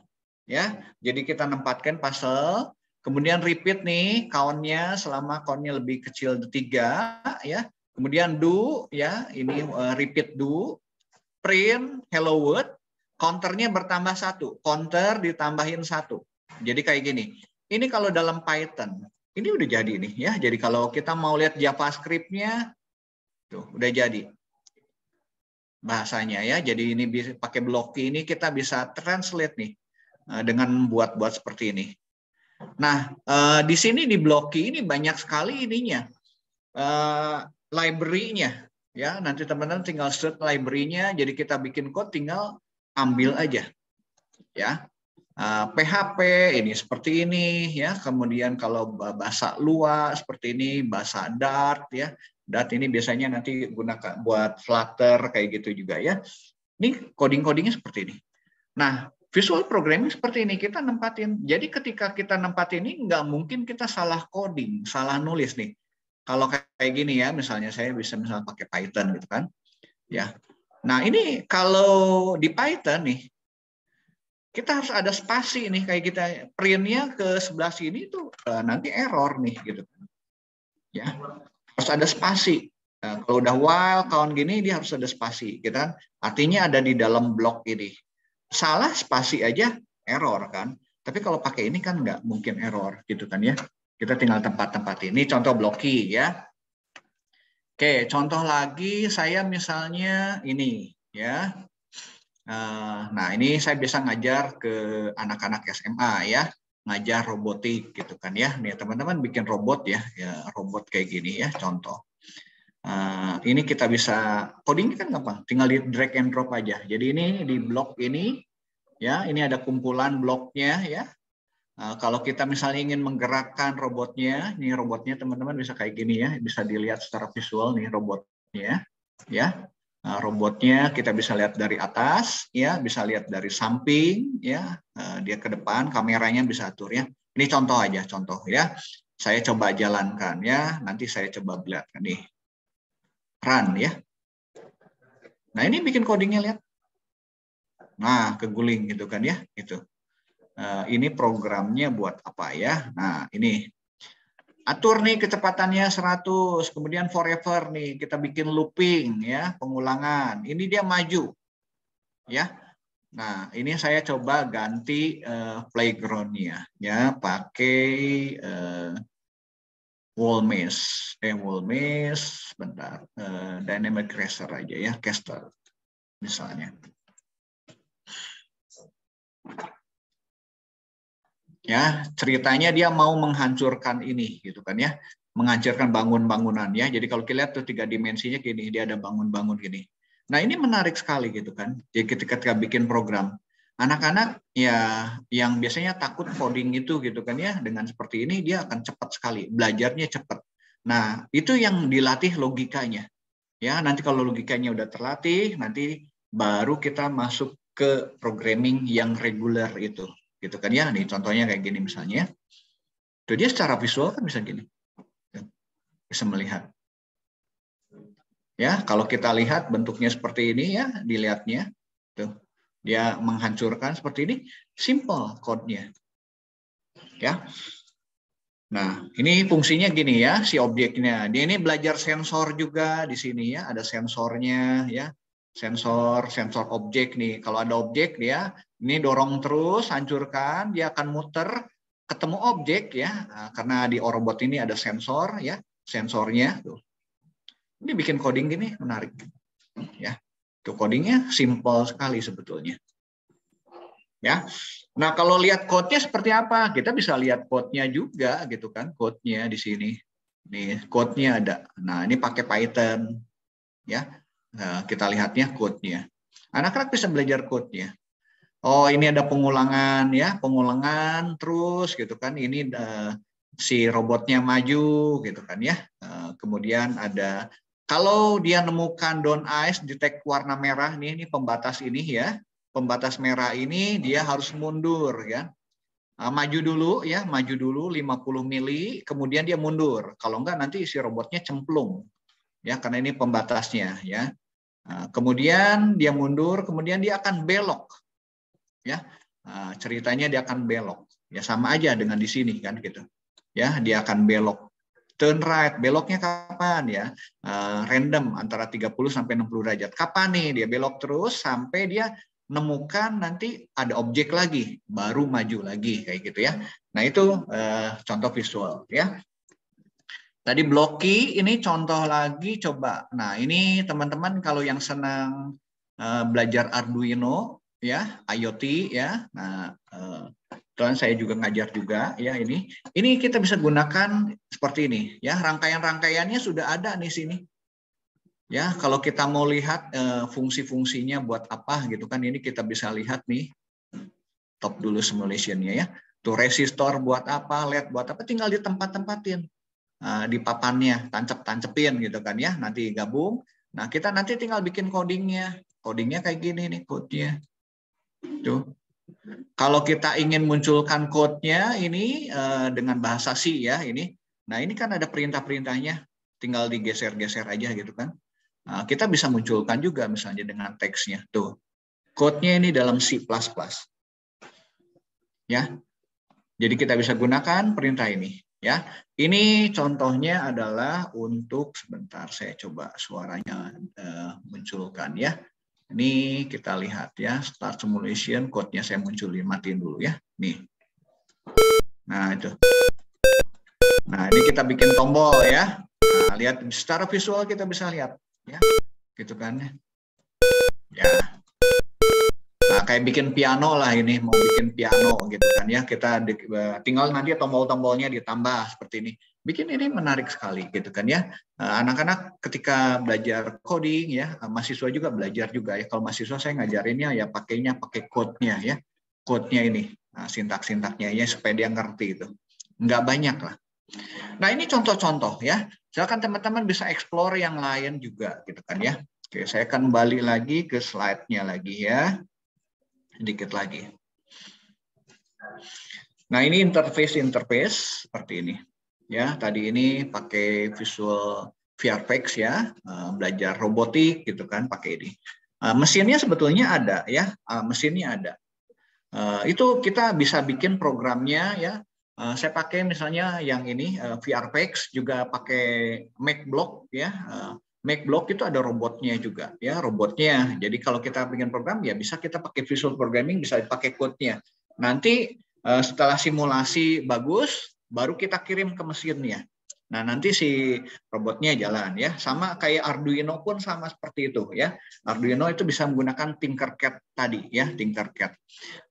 Ya, jadi kita nempatkan puzzle, kemudian repeat nih count-nya selama count-nya lebih kecil 3 ya. Kemudian do ya, ini repeat do, print hello world, counternya bertambah 1, counter ditambahin 1. Jadi kayak gini. ini kalau dalam Python, ini udah jadi nih ya. Jadi kalau kita mau lihat JavaScript-nya, tuh udah jadi bahasanya ya. Jadi ini bisa pakai Blocky ini kita bisa translate nih dengan buat seperti ini. Nah, di sini di Blocky ini banyak sekali ininya, library-nya ya. Nanti teman-teman tinggal search library-nya. Jadi kita bikin code tinggal ambil aja ya. PHP ini seperti ini ya. Kemudian kalau bahasa Lua seperti ini, bahasa Dart ya. Dart ini biasanya nanti gunakan buat Flutter kayak gitu juga ya. Ini coding-codingnya seperti ini. Nah, visual programming seperti ini kita nempatin. Jadi ketika kita nempatin ini nggak mungkin kita salah coding, salah nulis nih. Kalau kayak gini ya, misalnya saya bisa misalnya pakai Python gitu kan. Ya. Nah, ini kalau di Python nih kita harus ada spasi nih, kayak kita printnya ke sebelah sini tuh nanti error nih gitu. Ya. Harus ada spasi. Nah, kalau udah while count gini dia harus ada spasi gitu kan. Artinya ada di dalam blok ini. Salah spasi aja error kan. Tapi kalau pakai ini kan nggak mungkin error gitu kan ya. Kita tinggal tempat-tempat ini. Contoh Blocky ya. Oke, contoh lagi saya misalnya ini ya. Nah ini saya bisa ngajar ke anak-anak SMA ya. Ngajar robotik gitu kan ya. Nih teman-teman bikin robot ya. Robot kayak gini ya contoh. Ini kita bisa coding kan gampang, tinggal di drag and drop aja. Jadi ini di blok ini ya, ini ada kumpulan bloknya ya. Kalau kita misalnya ingin menggerakkan robotnya, ini robotnya teman-teman bisa kayak gini ya, bisa dilihat secara visual nih robotnya ya. Robotnya kita bisa lihat dari atas ya, bisa lihat dari samping ya, dia ke depan, kameranya bisa atur ya. Ini contoh aja, contoh ya. Saya coba jalankan ya, nanti saya coba lihatkan nih. Run ya. Nah ini bikin codingnya lihat. Nah keguling gitu kan ya. Itu. Ini programnya buat apa ya? Nah ini atur nih kecepatannya 100, kemudian forever nih kita bikin looping ya, pengulangan. Ini dia maju ya. Nah ini saya coba ganti playground-nya ya, pakai wall mesh, bentar, dynamic raster aja ya, caster misalnya. Ya, ceritanya dia mau menghancurkan ini gitu kan ya, menghancurkan bangunan ya. Jadi kalau kita lihat tuh 3 dimensinya gini, dia ada bangun-bangun gini. Nah ini menarik sekali gitu kan. Jadi ketika bikin program, anak-anak ya yang biasanya takut coding itu gitu kan ya, dengan seperti ini dia akan cepat sekali, belajarnya cepat. Nah itu yang dilatih logikanya. Ya nanti kalau logikanya udah terlatih, nanti baru kita masuk ke programming yang reguler itu. Gitu kan ya, nih contohnya kayak gini misalnya. Tuh dia secara visual kan bisa gini. Bisa melihat. Ya, kalau kita lihat bentuknya seperti ini ya, dilihatnya. Tuh. Dia menghancurkan seperti ini, simple code-nya. Ya. Nah, ini fungsinya gini ya, si objeknya. Dia ini belajar sensor juga di sini ya, ada sensornya ya. Sensor objek nih. Kalau ada objek dia ini dorong terus, hancurkan, dia akan muter ketemu objek ya. Nah, karena di robot ini ada sensor ya, sensornya tuh. Ini bikin coding gini menarik ya. Tuh codingnya simple sekali sebetulnya. Ya. Nah, kalau lihat code-nya seperti apa? Kita bisa lihat code-nya juga gitu kan, code-nya di sini. Nih, code-nya ada. Nah, ini pakai Python ya. Nah, kita lihatnya code-nya. Anak-anak bisa belajar code-nya. Oh, ini ada pengulangan ya, pengulangan terus gitu kan. Ini si robotnya maju gitu kan ya. Kemudian ada kalau dia nemukan down ice, detect warna merah nih, ini pembatas ini ya. Pembatas merah ini dia harus mundur ya. Maju dulu ya, maju dulu 50 mili, kemudian dia mundur. Kalau enggak nanti si robotnya cemplung. Ya, karena ini pembatasnya ya. Kemudian dia mundur, kemudian dia akan belok. Ya. Ceritanya dia akan belok. Ya sama aja dengan di sini kan gitu. Ya, dia akan belok. Turn right, beloknya kapan ya? Random antara 30 sampai 60 derajat. Kapan nih dia belok terus sampai dia nemukan nanti ada objek lagi, baru maju lagi kayak gitu ya. Nah itu contoh visual ya. Tadi Blocky, ini contoh lagi coba. Nah ini teman-teman kalau yang senang belajar Arduino ya, IoT ya. Nah kebetulan saya juga ngajar juga ya ini. Ini kita bisa gunakan seperti ini ya. Rangkaian-rangkaiannya sudah ada di sini. Ya, kalau kita mau lihat fungsi-fungsinya buat apa gitu kan, ini kita bisa lihat nih. Top dulu simulationnya ya. Tuh resistor buat apa, LED buat apa, tinggal di tempat-tempatin. Di papannya, tancep-tancepin gitu kan ya, nanti gabung. Nah, kita nanti tinggal bikin codingnya. Codingnya kayak gini nih code-nya. Tuh. Kalau kita ingin munculkan code-nya ini dengan bahasa C ya ini. Nah, ini kan ada perintah-perintahnya, tinggal digeser-geser aja gitu kan. Nah, kita bisa munculkan juga misalnya dengan teksnya. Tuh. Code-nya ini dalam C++. Ya. Jadi kita bisa gunakan perintah ini. Ya, ini contohnya adalah untuk sebentar saya coba suaranya munculkan ya. Ini kita lihat ya, start simulation, code-nya saya munculin, matiin dulu ya. Nih. Nah itu. Nah ini kita bikin tombol ya. Nah, lihat secara visual kita bisa lihat ya, gitu kan ya. Nah, kayak bikin piano lah ini, mau bikin piano gitu kan ya. Kita tinggal nanti tombol-tombolnya ditambah seperti ini. Bikin ini menarik sekali gitu kan ya. Anak-anak ketika belajar coding ya, mahasiswa juga belajar juga ya. Kalau mahasiswa saya ngajarinnya ya pakai code-nya ya. Code-nya ini, sintak-sintaknya ya supaya dia ngerti itu. Nggak banyak lah. Nah, ini contoh-contoh ya. Silakan teman-teman bisa explore yang lain juga gitu kan ya. Oke, saya akan balik lagi ke slide-nya lagi ya. Sedikit lagi. Nah, ini interface seperti ini. Ya, tadi ini pakai visual VFX ya, belajar robotik gitu kan pakai ini. Mesinnya sebetulnya ada ya, mesinnya ada. Itu kita bisa bikin programnya ya. Saya pakai misalnya yang ini VFX juga pakai MacBlock ya. MacBlock itu ada robotnya juga ya, robotnya. Jadi kalau kita bikin program ya bisa kita pakai visual programming, bisa pakai code-nya. Nanti setelah simulasi bagus, baru kita kirim ke mesinnya. Nah, nanti si robotnya jalan ya. Sama kayak Arduino pun sama seperti itu ya. Arduino itu bisa menggunakan Tinkercad tadi ya, Tinkercad.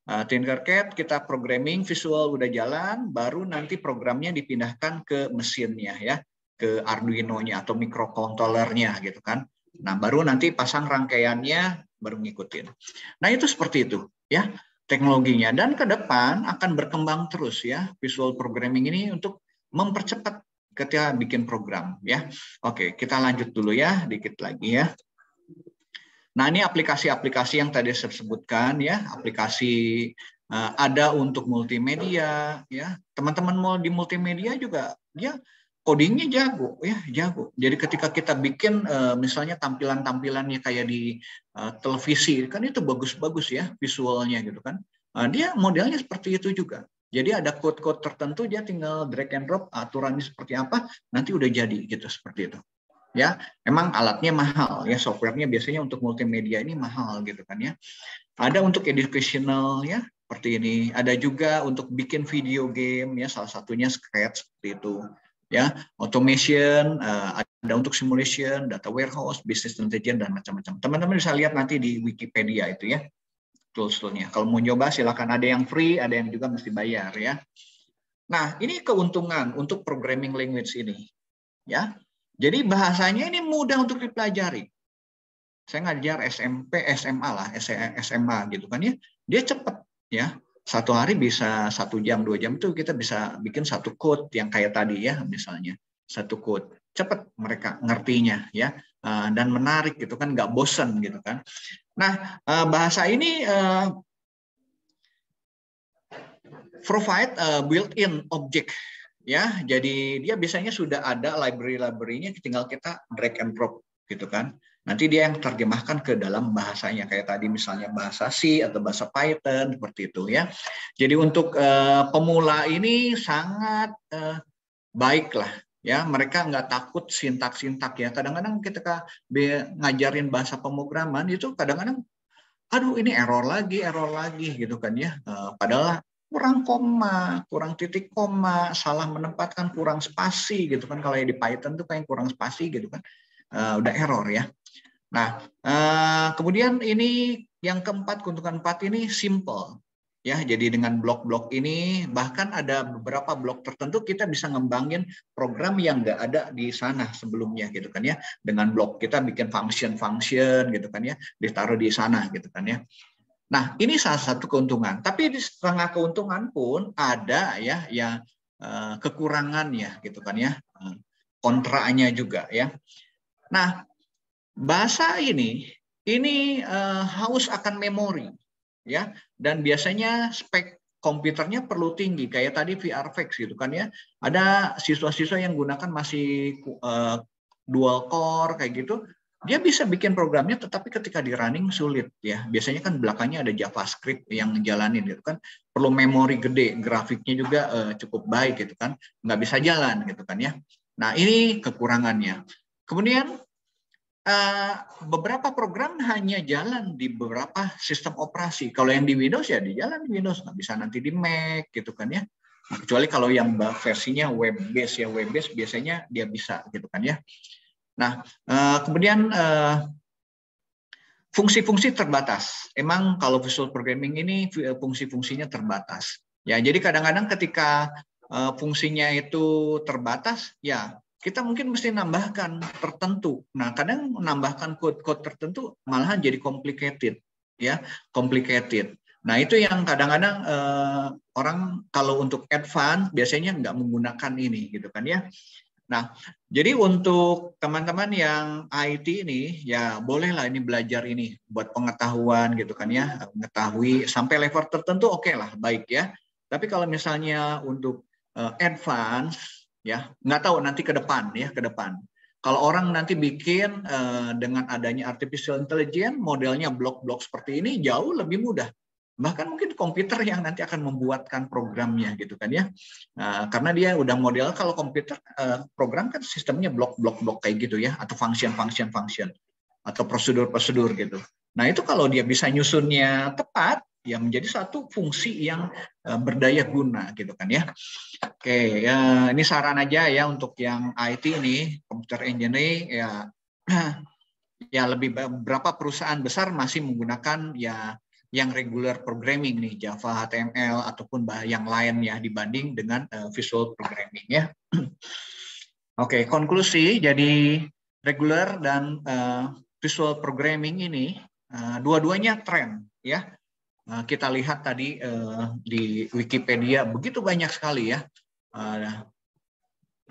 Tinkercad kita programming visual udah jalan, baru nanti programnya dipindahkan ke mesinnya ya, ke Arduino-nya atau microcontroller-nya gitu kan. Nah, baru nanti pasang rangkaiannya baru ngikutin. Nah, itu seperti itu ya teknologinya, dan ke depan akan berkembang terus ya visual programming ini untuk mempercepat ketika bikin program ya. Oke, kita lanjut dulu ya dikit lagi ya. Nah, ini aplikasi-aplikasi yang tadi saya sebutkan ya, aplikasi ada untuk multimedia ya. Teman-teman mau di multimedia juga dia codingnya jago ya, jago. Jadi ketika kita bikin misalnya tampilan-tampilannya kayak di televisi kan itu bagus-bagus ya visualnya gitu kan. Dia modelnya seperti itu juga. Jadi ada code-code tertentu dia tinggal drag and drop aturannya seperti apa, nanti udah jadi gitu seperti itu. Ya, memang alatnya mahal ya, softwarenya biasanya untuk multimedia ini mahal gitu kan ya. Ada untuk educational ya, seperti ini. Ada juga untuk bikin video game ya, salah satunya Scratch seperti itu. Ya, automation, ada untuk simulation, data warehouse, business intelligence dan macam-macam. Teman-teman bisa lihat nanti di Wikipedia itu ya, tools-toolsnya. Kalau mau nyoba silakan, ada yang free, ada yang juga mesti bayar ya. Nah, ini keuntungan untuk programming language ini ya. Jadi bahasanya ini mudah untuk dipelajari. Saya ngajar SMP, SMA lah, SMA gitu kan ya. Dia cepat ya. Satu hari bisa 1 jam, 2 jam itu kita bisa bikin satu code yang kayak tadi ya misalnya. Satu code. Cepat mereka ngertinya ya. Dan menarik gitu kan, nggak bosen gitu kan. Nah, bahasa ini provide built-in object. Ya, jadi dia biasanya sudah ada library-nya, tinggal kita drag and drop gitu kan. Nanti dia yang terjemahkan ke dalam bahasanya kayak tadi misalnya bahasa C atau bahasa Python seperti itu ya. Jadi untuk pemula ini sangat baik lah ya. Mereka nggak takut sintak-sintak ya. Kadang-kadang ketika ngajarin bahasa pemrograman itu kadang-kadang aduh ini error lagi gitu kan ya. Padahal kurang koma, kurang titik koma, salah menempatkan, kurang spasi gitu kan. Kalau di Python tuh kayak kurang spasi gitu kan, udah error ya. Nah, kemudian ini yang keempat, keuntungan 4 ini simple. Ya, jadi dengan blok-blok ini, bahkan ada beberapa blok tertentu kita bisa ngembangin program yang nggak ada di sana sebelumnya gitu kan ya. Dengan blok kita bikin function gitu kan ya, ditaruh di sana gitu kan ya. Nah, ini salah satu keuntungan. Tapi di setengah keuntungan pun ada ya yang kekurangannya gitu kan ya, kontranya juga ya. Nah, bahasa ini haus akan memori ya, dan biasanya spek komputernya perlu tinggi kayak tadi VRFX gitu kan ya. Ada siswa-siswa yang gunakan masih dual core kayak gitu, dia bisa bikin programnya tetapi ketika di running sulit ya. Biasanya kan belakangnya ada JavaScript yang ngejalanin gitu kan. Perlu memori gede, grafiknya juga cukup baik gitu kan. Nggak bisa jalan gitu kan ya. Nah, ini kekurangannya. Kemudian beberapa program hanya jalan di beberapa sistem operasi. Kalau yang di Windows ya di jalan di Windows, nggak bisa nanti di Mac gitu kan ya. Nah, kecuali kalau yang versinya web based ya, web based biasanya dia bisa gitu kan ya. Nah, kemudian fungsi-fungsi terbatas. Emang kalau visual programming ini fungsi-fungsinya terbatas. Ya, jadi kadang-kadang ketika fungsinya itu terbatas, ya kita mungkin mesti nambahkan tertentu. Nah, kadang menambahkan code-code tertentu malahan jadi complicated, ya, complicated. Nah, itu yang kadang-kadang orang kalau untuk advance biasanya nggak menggunakan ini, gitu kan ya. Nah, jadi untuk teman-teman yang IT ini, ya bolehlah ini belajar ini buat pengetahuan gitu kan ya, mengetahui sampai level tertentu oke lah, baik ya. Tapi kalau misalnya untuk advance, ya nggak tahu nanti ke depan ya, ke depan. Kalau orang nanti bikin dengan adanya artificial intelligence, modelnya blok-blok seperti ini jauh lebih mudah. Bahkan mungkin komputer yang nanti akan membuatkan programnya gitu kan ya, karena dia udah model. Kalau komputer program kan sistemnya blok kayak gitu ya, atau function atau prosedur gitu. Nah, itu kalau dia bisa nyusunnya tepat ya menjadi satu fungsi yang berdaya guna gitu kan ya. Oke, ya, ini saran aja ya untuk yang IT ini, computer engineering ya. Ya lebih beberapa perusahaan besar masih menggunakan ya yang regular programming nih, Java, HTML ataupun yang lain ya dibanding dengan visual programming ya. Oke, konklusi jadi regular dan visual programming ini dua-duanya tren ya. Kita lihat tadi di Wikipedia begitu banyak sekali ya.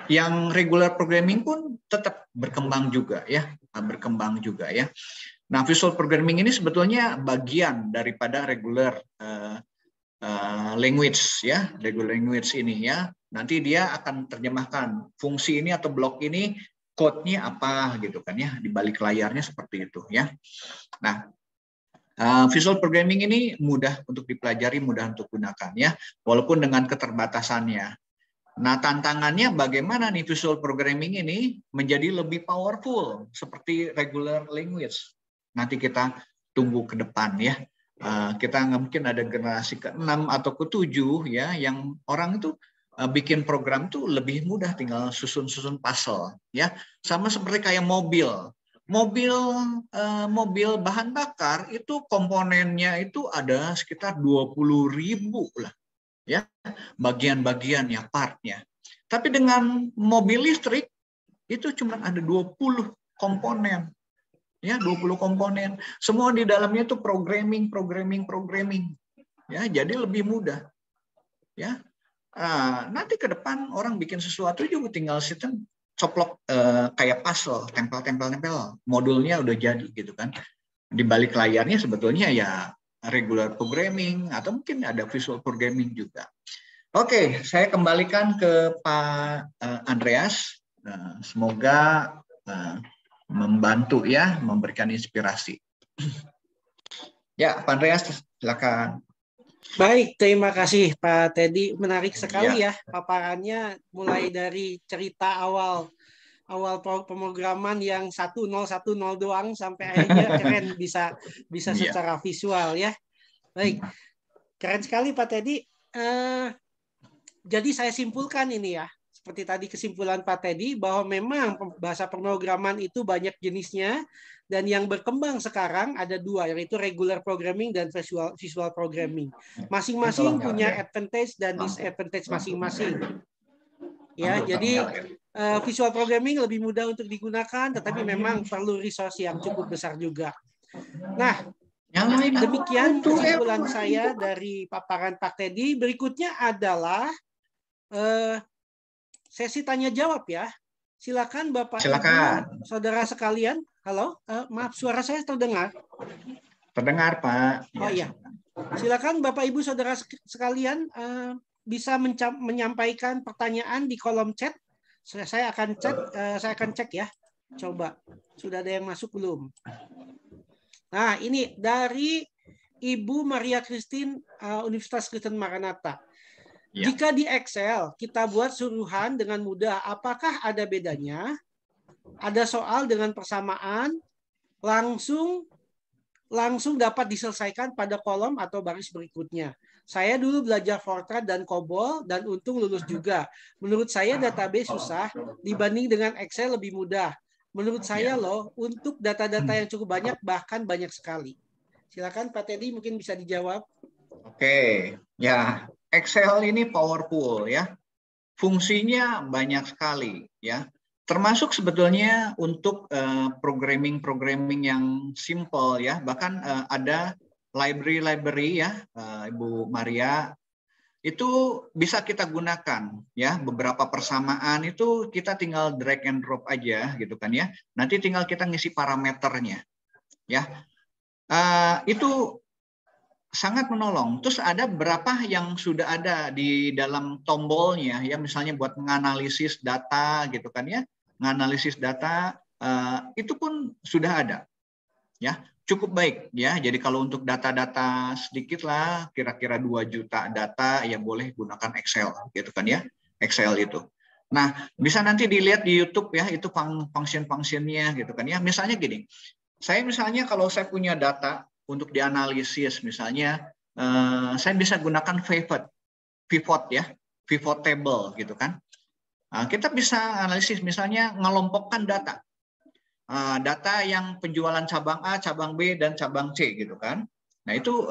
Yang regular programming pun tetap berkembang juga ya, Nah, visual programming ini sebetulnya bagian daripada regular language ya, regular language ini ya. Nanti dia akan terjemahkan fungsi ini atau blok ini code-nya apa gitu kan ya, di balik layarnya seperti itu ya. Nah, visual programming ini mudah untuk dipelajari, mudah untuk gunakan ya, walaupun dengan keterbatasannya. Nah, tantangannya bagaimana nih visual programming ini menjadi lebih powerful seperti regular language. Nanti kita tunggu ke depan ya. Kita mungkin ada generasi ke-6 atau ke-7 ya, yang orang itu bikin program tuh lebih mudah, tinggal susun-susun puzzle ya. Sama seperti kayak mobil. Mobil bahan bakar itu komponennya itu ada sekitar 20.000 lah ya, bagian-bagiannya, partnya. Tapi dengan mobil listrik itu cuma ada 20 komponen. Ya, 20 komponen. Semua di dalamnya itu programming. Ya, jadi lebih mudah. Ya. Nanti ke depan orang bikin sesuatu juga tinggal sistem coplok kayak puzzle, tempel. Modulnya udah jadi gitu kan. Di balik layarnya sebetulnya ya regular programming atau mungkin ada visual programming juga. Oke, saya kembalikan ke Pak Andreas. Semoga membantu ya, memberikan inspirasi. Ya, Pak Andreas, silakan.
Baik, terima kasih Pak Teddy. Menarik sekali ya paparannya, mulai dari cerita awal awal pemrograman yang 1010 doang sampai akhirnya keren bisa
Iya.
secara visual ya. Baik, keren sekali Pak Teddy. Jadi saya simpulkan ini ya, seperti tadi kesimpulan Pak Teddy bahwa memang bahasa pemrograman itu banyak jenisnya dan yang berkembang sekarang ada dua, yaitu regular programming dan visual programming. Masing-masing punya advantage dan disadvantage masing-masing. Ya, jadi visual programming lebih mudah untuk digunakan, tetapi memang perlu resource yang cukup besar juga. Nah, demikian kesimpulan saya dari paparan Pak Teddy. Berikutnya adalah sesi tanya jawab ya. Silakan Bapak Ibu, saudara sekalian. Halo, maaf suara saya terdengar?
Terdengar Pak.
Oh iya. Silakan Bapak Ibu saudara sekalian bisa menyampaikan pertanyaan di kolom chat. Saya akan cek ya. Coba sudah ada yang masuk belum? Nah, ini dari Ibu Maria Christine Universitas Kristen Maranatha. Ya. Jika di Excel kita buat suruhan dengan mudah, apakah ada bedanya? Ada soal dengan persamaan langsung dapat diselesaikan pada kolom atau baris berikutnya. Saya dulu belajar Fortran dan COBOL dan untung lulus juga. Menurut saya database susah dibanding dengan Excel lebih mudah. Menurut saya loh, untuk data-data yang cukup banyak, bahkan banyak sekali. Silakan Pak Teddy mungkin bisa dijawab.
Oke, ya Excel ini powerful ya. Fungsinya banyak sekali ya. Termasuk sebetulnya untuk programming yang simple ya. Bahkan ada library ya, Ibu Maria, itu bisa kita gunakan ya. Beberapa persamaan itu kita tinggal drag and drop aja gitu kan ya. Nanti tinggal kita ngisi parameternya ya. Itu sangat menolong. Terus ada berapa yang sudah ada di dalam tombolnya ya, misalnya buat menganalisis data gitu kan ya. Menganalisis data itu pun sudah ada. Ya, cukup baik ya. Jadi kalau untuk data-data sedikit lah, kira-kira 2 juta data ya boleh gunakan Excel gitu kan ya. Excel itu. Nah, bisa nanti dilihat di YouTube ya, itu function-functionnya gitu kan ya. Misalnya gini, saya misalnya kalau saya punya data untuk dianalisis, misalnya saya bisa gunakan pivot ya, pivot table gitu kan. Kita bisa analisis misalnya ngelompokkan data. Data yang penjualan cabang A, cabang B, dan cabang C gitu kan. Nah itu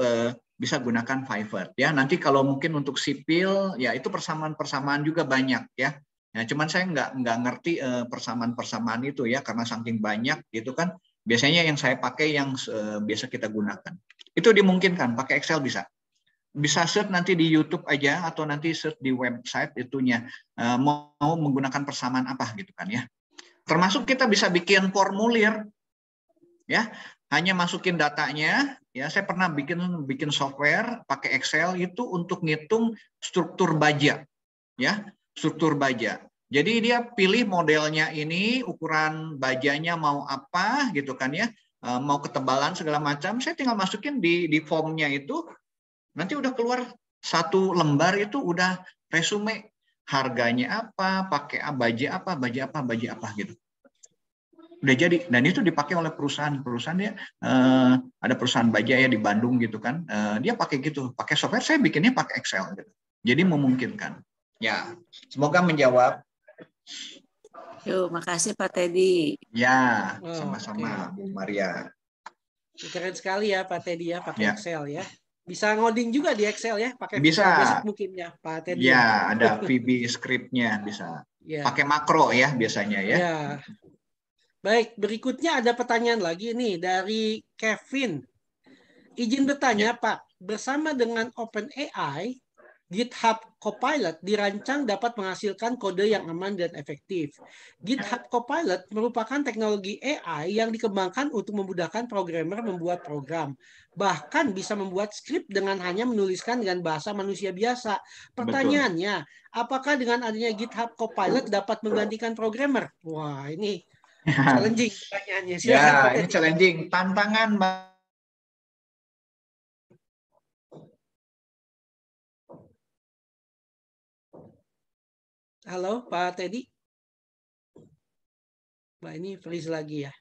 bisa gunakan pivot ya. Nanti kalau mungkin untuk sipil ya itu persamaan-persamaan juga banyak ya. Ya cuman saya nggak ngerti persamaan-persamaan itu ya karena saking banyak gitu kan. Biasanya yang saya pakai yang biasa kita gunakan. Itu dimungkinkan pakai Excel bisa. Bisa search nanti di YouTube aja atau nanti search di website itunya mau menggunakan persamaan apa gitu kan ya. Termasuk kita bisa bikin formulir ya, hanya masukin datanya ya. Saya pernah bikin software pakai Excel itu untuk ngitung struktur baja ya, struktur baja. Jadi dia pilih modelnya ini, ukuran bajanya mau apa gitu kan ya, mau ketebalan segala macam. Saya tinggal masukin di formnya itu. Nanti udah keluar satu lembar itu udah resume harganya apa, pakai baja apa gitu. Udah jadi dan itu dipakai oleh perusahaan ya, ada perusahaan baja ya di Bandung gitu kan, dia pakai gitu, pakai software. Saya bikinnya pakai Excel gitu. Jadi memungkinkan. Ya, semoga menjawab.
Yuk, makasih Pak Teddy.
Ya, sama-sama Bu Maria.
Keren sekali ya Pak Teddy ya, pakai Excel ya. Bisa ngoding juga di Excel ya, pakai
bisa.
Visual Basic mungkin ya Pak Teddy.
Ya, ada VB script-nya bisa. Ya. Pakai makro ya biasanya ya.
Ya. Baik, berikutnya ada pertanyaan lagi nih dari Kevin. Izin bertanya Pak, bersama dengan OpenAI, GitHub Copilot dirancang dapat menghasilkan kode yang aman dan efektif. GitHub Copilot merupakan teknologi AI yang dikembangkan untuk memudahkan programmer membuat program. Bahkan bisa membuat skrip dengan hanya menuliskan dengan bahasa manusia biasa. Pertanyaannya, apakah dengan adanya GitHub Copilot dapat menggantikan programmer? Wah, ini challenging pertanyaannya.
Silakan, ya, ini challenging. Tantangan
Halo, Pak Teddy. Mbak ini freeze lagi ya.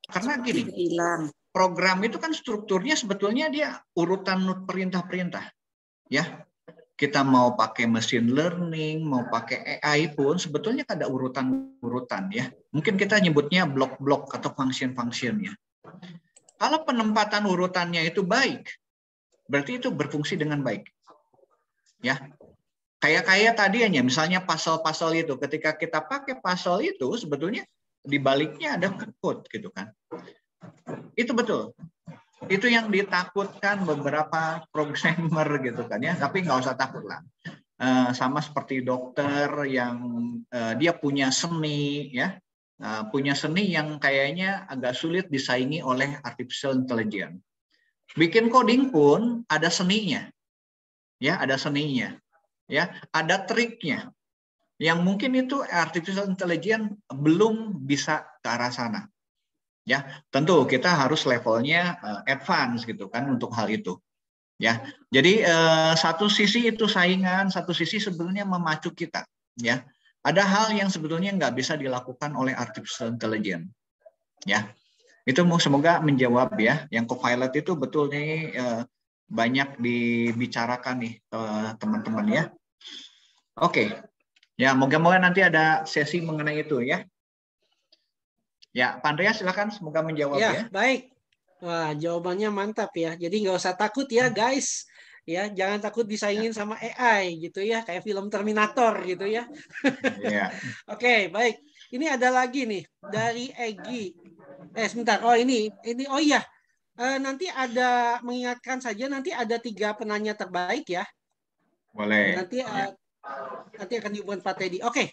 Karena gini,
Hilang.
program itu kan strukturnya sebetulnya dia urutan perintah-perintah. Ya, kita mau pakai machine learning, mau pakai AI pun sebetulnya ada urutan-urutan ya. Mungkin kita nyebutnya blok-blok atau function-functionnya. Kalau penempatan urutannya itu baik, berarti itu berfungsi dengan baik. Ya, kayak tadi hanya misalnya puzzle-puzzle itu, ketika kita pakai puzzle itu sebetulnya di baliknya ada code gitu kan. Itu betul. Itu yang ditakutkan beberapa programmer gitu kan ya, tapi nggak usah takut lah. Sama seperti dokter yang dia punya seni ya, punya seni yang kayaknya agak sulit disaingi oleh artificial intelligence. Bikin coding pun ada seninya, ya ada seninya, ya ada triknya, yang mungkin itu artificial intelligence belum bisa ke arah sana. Ya, tentu kita harus levelnya advance gitu kan untuk hal itu. Ya, jadi satu sisi itu saingan, satu sisi sebenarnya memacu kita. Ya, ada hal yang sebetulnya nggak bisa dilakukan oleh artificial intelligence. Ya, itu semoga menjawab ya. Yang Copilot itu betul nih banyak dibicarakan nih teman-teman ya. Oke, ya moga-moga nanti ada sesi mengenai itu ya. Ya, Pak Andreas silakan, semoga menjawab ya.
Baik. Wah, jawabannya mantap ya. Jadi nggak usah takut ya guys. Ya, jangan takut disaingin sama AI gitu ya, kayak film Terminator gitu ya.
Ya.
Oke, baik. Ini ada lagi nih dari Egi. Sebentar. Oh ini. Oh iya. Nanti ada, mengingatkan saja, nanti ada 3 penanya terbaik ya.
Boleh.
Nanti akan diumumkan Pak Teddy. Oke.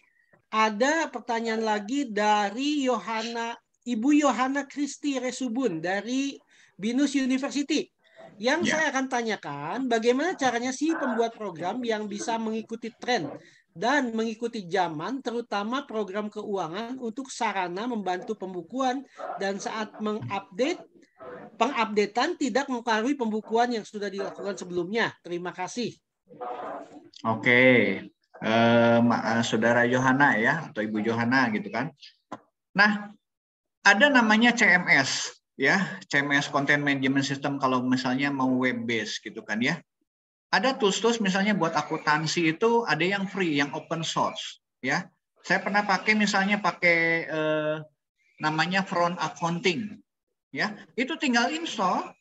Ada pertanyaan lagi dari Ibu Yohana Kristi Resubun dari Binus University. Yang saya akan tanyakan, bagaimana caranya sih pembuat program yang bisa mengikuti tren dan mengikuti zaman, terutama program keuangan untuk sarana membantu pembukuan dan saat pengupdatean tidak mempengaruhi pembukuan yang sudah dilakukan sebelumnya. Terima kasih.
Oke. Saudara Yohana ya, atau Ibu Yohana gitu kan. Nah, ada namanya CMS ya, CMS Content Management System kalau misalnya mau web based gitu kan ya. Ada tools misalnya buat akuntansi itu ada yang free, yang open source ya. Saya pernah pakai misalnya namanya Front Accounting ya. Itu tinggal install,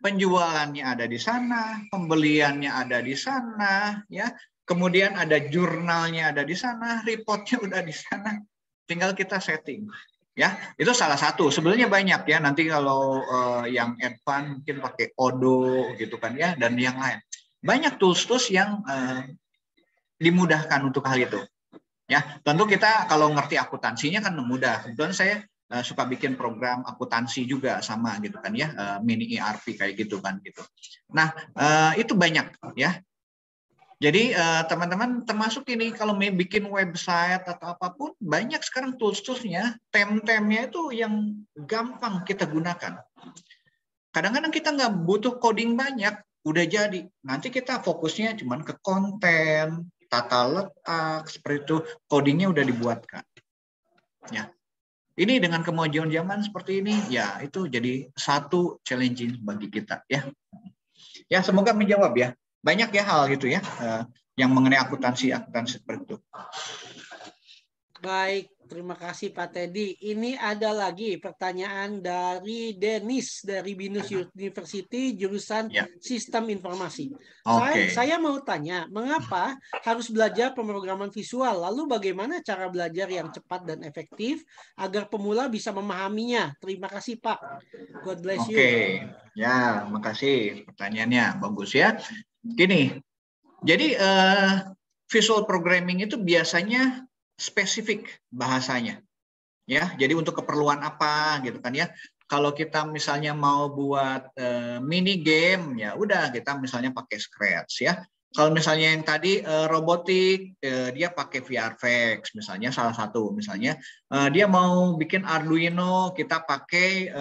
penjualannya ada di sana, pembeliannya ada di sana ya. Kemudian ada jurnalnya ada di sana, reportnya udah di sana. Tinggal kita setting. Ya, itu salah satu. Sebenarnya banyak ya. Nanti kalau yang advance mungkin pakai Odoo gitu kan ya, dan yang lain. Banyak tools yang dimudahkan untuk hal itu. Ya, tentu kita kalau ngerti akuntansinya kan mudah. Kebetulan saya suka bikin program akuntansi juga sama gitu kan ya, mini ERP kayak gitu kan gitu. Nah, itu banyak ya. Jadi teman-teman termasuk ini kalau mau bikin website atau apapun, banyak sekarang tools-toolsnya, tem-temnya itu yang gampang kita gunakan. Kadang-kadang kita nggak butuh coding banyak, udah jadi. Nanti kita fokusnya cuma ke konten, tata letak, seperti itu, codingnya udah dibuatkan. Ya, ini dengan kemajuan zaman seperti ini, ya itu jadi satu challenging bagi kita ya. Ya semoga menjawab ya. Banyak ya hal gitu ya, yang mengenai akuntansi seperti itu.
Baik, terima kasih Pak Teddy. Ini ada lagi pertanyaan dari Dennis dari Binus University, jurusan Sistem Informasi. Saya mau tanya, mengapa harus belajar pemrograman visual? Lalu bagaimana cara belajar yang cepat dan efektif agar pemula bisa memahaminya? Terima kasih Pak. God bless you.
Oke, ya makasih pertanyaannya, bagus ya. Gini, jadi visual programming itu biasanya spesifik bahasanya, ya. Jadi untuk keperluan apa, gitu kan ya. Kalau kita misalnya mau buat mini game, ya udah kita misalnya pakai Scratch ya. Kalau misalnya yang tadi robotik, dia pakai VRFX misalnya salah satu. Misalnya dia mau bikin Arduino, kita pakai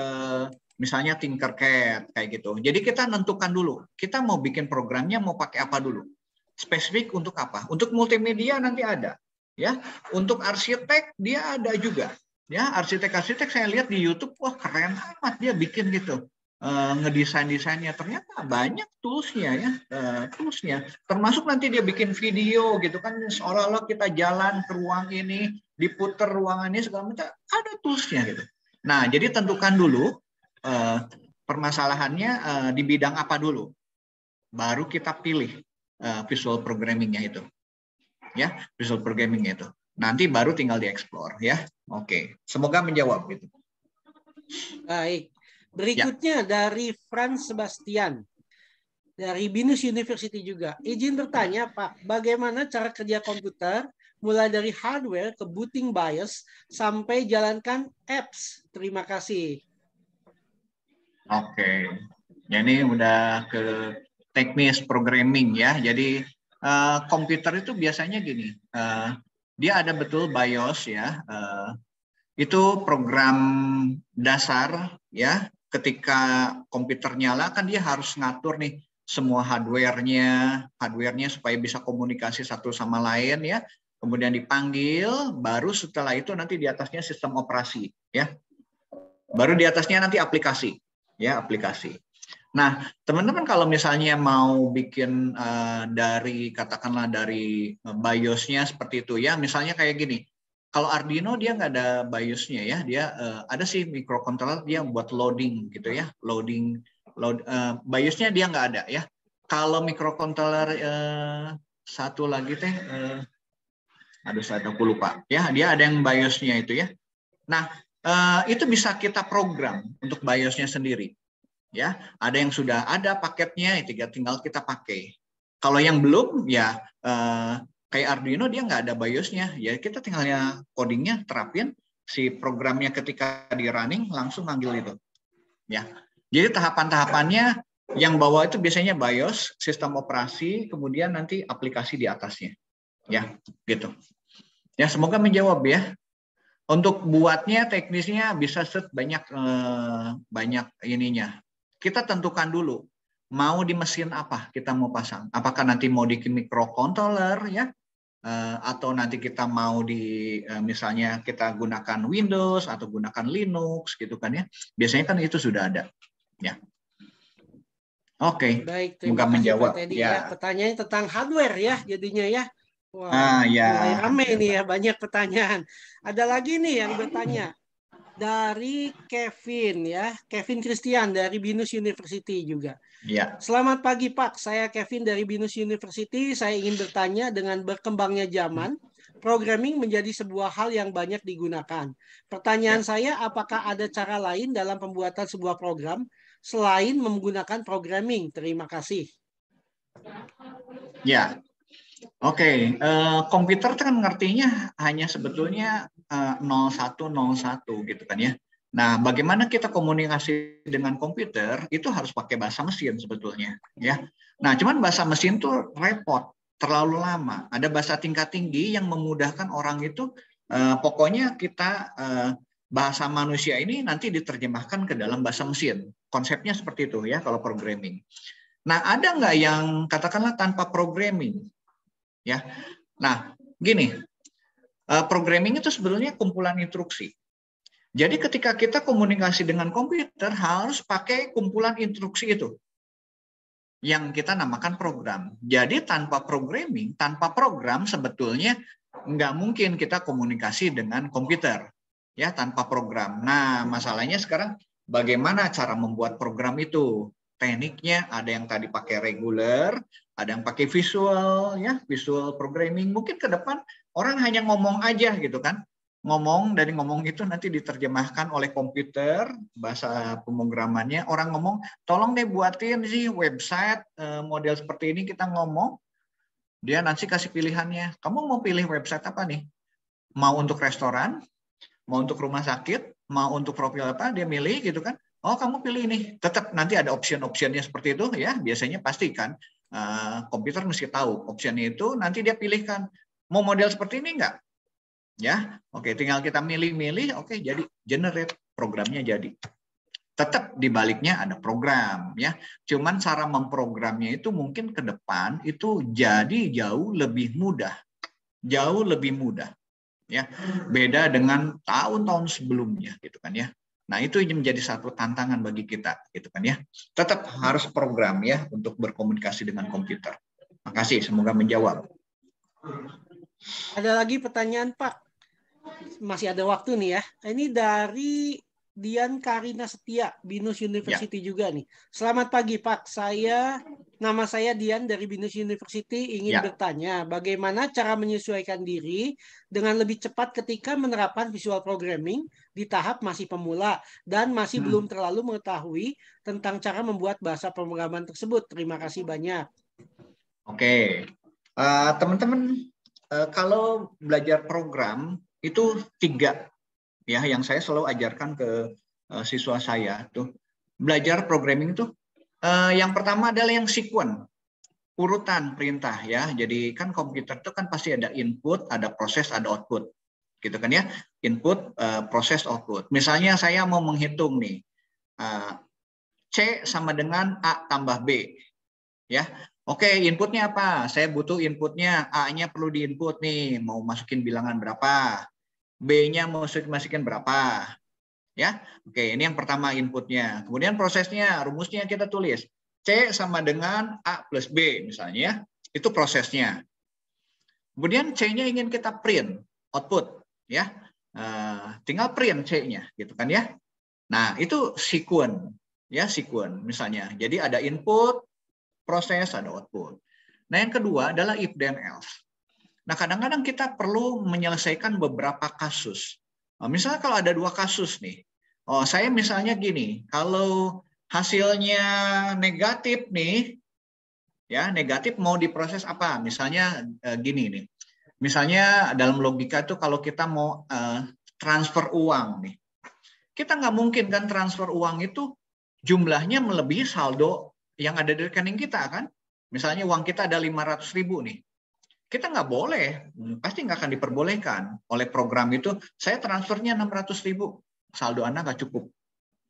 misalnya Tinkercad kayak gitu. Jadi kita nentukan dulu, kita mau bikin programnya mau pakai apa dulu. Spesifik untuk apa? Untuk multimedia nanti ada, ya. Untuk arsitek dia ada juga. Ya, arsitek-arsitek saya lihat di YouTube, wah keren amat dia bikin gitu. Ngedesain-desainnya ternyata banyak toolsnya ya, toolsnya. Termasuk nanti dia bikin video gitu kan, seolah-olah kita jalan ke ruang ini, diputer ruangan ini segala macam, ada toolsnya gitu. Nah, jadi tentukan dulu permasalahannya di bidang apa dulu, baru kita pilih visual programmingnya itu, ya visual programmingnya itu. Nanti baru tinggal dieksplor ya. Oke, semoga menjawab gitu.
Baik. Berikutnya dari Franz Sebastian dari Binus University juga. Izin bertanya, Pak, bagaimana cara kerja komputer mulai dari hardware ke booting BIOS sampai jalankan apps? Terima kasih.
Oke. Ya, ini udah ke teknis programming ya. Jadi komputer itu biasanya gini, dia ada betul BIOS ya. Itu program dasar ya. Ketika komputer nyala kan dia harus ngatur nih semua hardware-nya supaya bisa komunikasi satu sama lain ya. Kemudian dipanggil, baru setelah itu nanti di atasnya sistem operasi ya. Baru di atasnya nanti aplikasi ya, aplikasi. Nah, teman-teman kalau misalnya mau bikin dari katakanlah dari BIOS-nya seperti itu ya, misalnya kayak gini. Kalau Arduino dia nggak ada BIOS-nya ya, dia ada sih microcontroller dia buat loading gitu ya, BIOS-nya dia nggak ada ya. Kalau microcontroller satu lagi teh, aduh saya lupa ya, dia ada yang BIOS-nya itu ya. Nah, itu bisa kita program untuk BIOS-nya sendiri. Ya, ada yang sudah ada paketnya, tinggal kita pakai. Kalau yang belum, ya kayak Arduino dia nggak ada BIOS-nya, ya kita tinggalnya codingnya terapin, si programnya ketika di running langsung manggil itu. Ya, jadi tahapan-tahapannya yang bawah itu biasanya BIOS, sistem operasi, kemudian nanti aplikasi di atasnya. Ya, gitu. Ya, semoga menjawab ya. Untuk buatnya teknisnya bisa banyak ininya. Kita tentukan dulu mau di mesin apa kita mau pasang. Apakah nanti mau di microcontroller ya, atau nanti kita mau di misalnya kita gunakan Windows atau gunakan Linux gitu kan ya. Biasanya kan itu sudah ada. Ya. Oke.
Baik, terima kasih
menjawab.
Pak Teddy ya. Pertanyaannya tentang hardware ya jadinya ya.
Wah,
mulai rame ini ya, banyak pertanyaan. Ada lagi nih yang bertanya dari Kevin ya, Kevin Christian dari Binus University juga.
Ya.
Selamat pagi Pak, saya Kevin dari Binus University. Saya ingin bertanya, dengan berkembangnya zaman, programming menjadi sebuah hal yang banyak digunakan. Pertanyaan saya, apakah ada cara lain dalam pembuatan sebuah program selain menggunakan programming? Terima kasih.
Ya. Oke, komputer kan ngertinya hanya sebetulnya 0101 gitu kan ya. Nah, bagaimana kita komunikasi dengan komputer itu harus pakai bahasa mesin sebetulnya ya. Nah, cuman bahasa mesin tuh repot, terlalu lama. Ada bahasa tingkat tinggi yang memudahkan orang itu pokoknya kita bahasa manusia ini nanti diterjemahkan ke dalam bahasa mesin. Konsepnya seperti itu ya kalau programming. Nah, ada nggak yang katakanlah tanpa programming? Ya, nah gini, programming itu sebetulnya kumpulan instruksi. Jadi ketika kita komunikasi dengan komputer harus pakai kumpulan instruksi itu, yang kita namakan program. Jadi tanpa programming, tanpa program sebetulnya nggak mungkin kita komunikasi dengan komputer, ya tanpa program. Nah masalahnya sekarang bagaimana cara membuat program itu? Tekniknya ada yang tadi pakai regular, ada yang pakai visual, ya visual programming. Mungkin ke depan orang hanya ngomong aja gitu kan, ngomong, dari ngomong itu nanti diterjemahkan oleh komputer bahasa pemrogramannya. Orang ngomong, tolong deh buatin sih website model seperti ini, kita ngomong, dia nanti kasih pilihannya. Kamu mau pilih website apa nih? Mau untuk restoran, mau untuk rumah sakit, mau untuk profil apa? Dia milih gitu kan. Oh, kamu pilih ini. Tetap nanti ada option-optionnya seperti itu ya. Biasanya pasti kan komputer mesti tahu optionnya itu. Nanti dia pilihkan mau model seperti ini enggak? Ya, oke. Tinggal kita milih-milih. Oke, jadi generate programnya jadi. Tetap di baliknya ada program ya. Cuman cara memprogramnya itu mungkin ke depan itu jadi jauh lebih mudah. Jauh lebih mudah. ya. Beda dengan tahun-tahun sebelumnya gitu kan ya. Nah, itu menjadi satu tantangan bagi kita gitu kan ya. Tetap harus program ya untuk berkomunikasi dengan komputer. Makasih, semoga menjawab.
Ada lagi pertanyaan, Pak? Masih ada waktu nih ya. Ini dari Dian Karina Setia, Binus University juga nih. Selamat pagi Pak, nama saya Dian dari Binus University ingin bertanya bagaimana cara menyesuaikan diri dengan lebih cepat ketika menerapkan visual programming di tahap masih pemula dan masih belum terlalu mengetahui tentang cara membuat bahasa pemrograman tersebut. Terima kasih banyak.
Oke, teman-teman, kalau belajar program itu 3 ya yang saya selalu ajarkan ke siswa saya tuh. Belajar programming itu yang pertama adalah yang sequence, urutan perintah ya. Jadi kan komputer itu kan pasti ada input, ada proses, ada output. Gitu kan ya. Input, proses, output. Misalnya saya mau menghitung nih C sama dengan A tambah B. Ya. Oke, inputnya apa? Saya butuh inputnya, A-nya perlu diinput nih, mau masukin bilangan berapa? B-nya mau masukin berapa? Ya, oke, ini yang pertama inputnya. Kemudian prosesnya, rumusnya kita tulis. C sama dengan A plus B misalnya, itu prosesnya. Kemudian C-nya ingin kita print, output. Ya, tinggal print C-nya, gitu kan ya. Nah, itu sequence. Ya, sequence misalnya. Jadi ada input, proses, ada output. Nah, yang kedua adalah if then else. Nah, kadang-kadang kita perlu menyelesaikan beberapa kasus. Misalnya kalau ada 2 kasus nih. Saya misalnya gini, kalau hasilnya negatif nih, ya negatif mau diproses apa? Misalnya gini nih. Misalnya dalam logika itu kalau kita mau transfer uang nih. Kita nggak mungkin kan transfer uang itu jumlahnya melebihi saldo yang ada di rekening kita kan. Misalnya uang kita ada 500.000 nih. Kita nggak boleh, pasti nggak akan diperbolehkan oleh program itu. Saya transfernya 600.000, saldo Anda nggak cukup.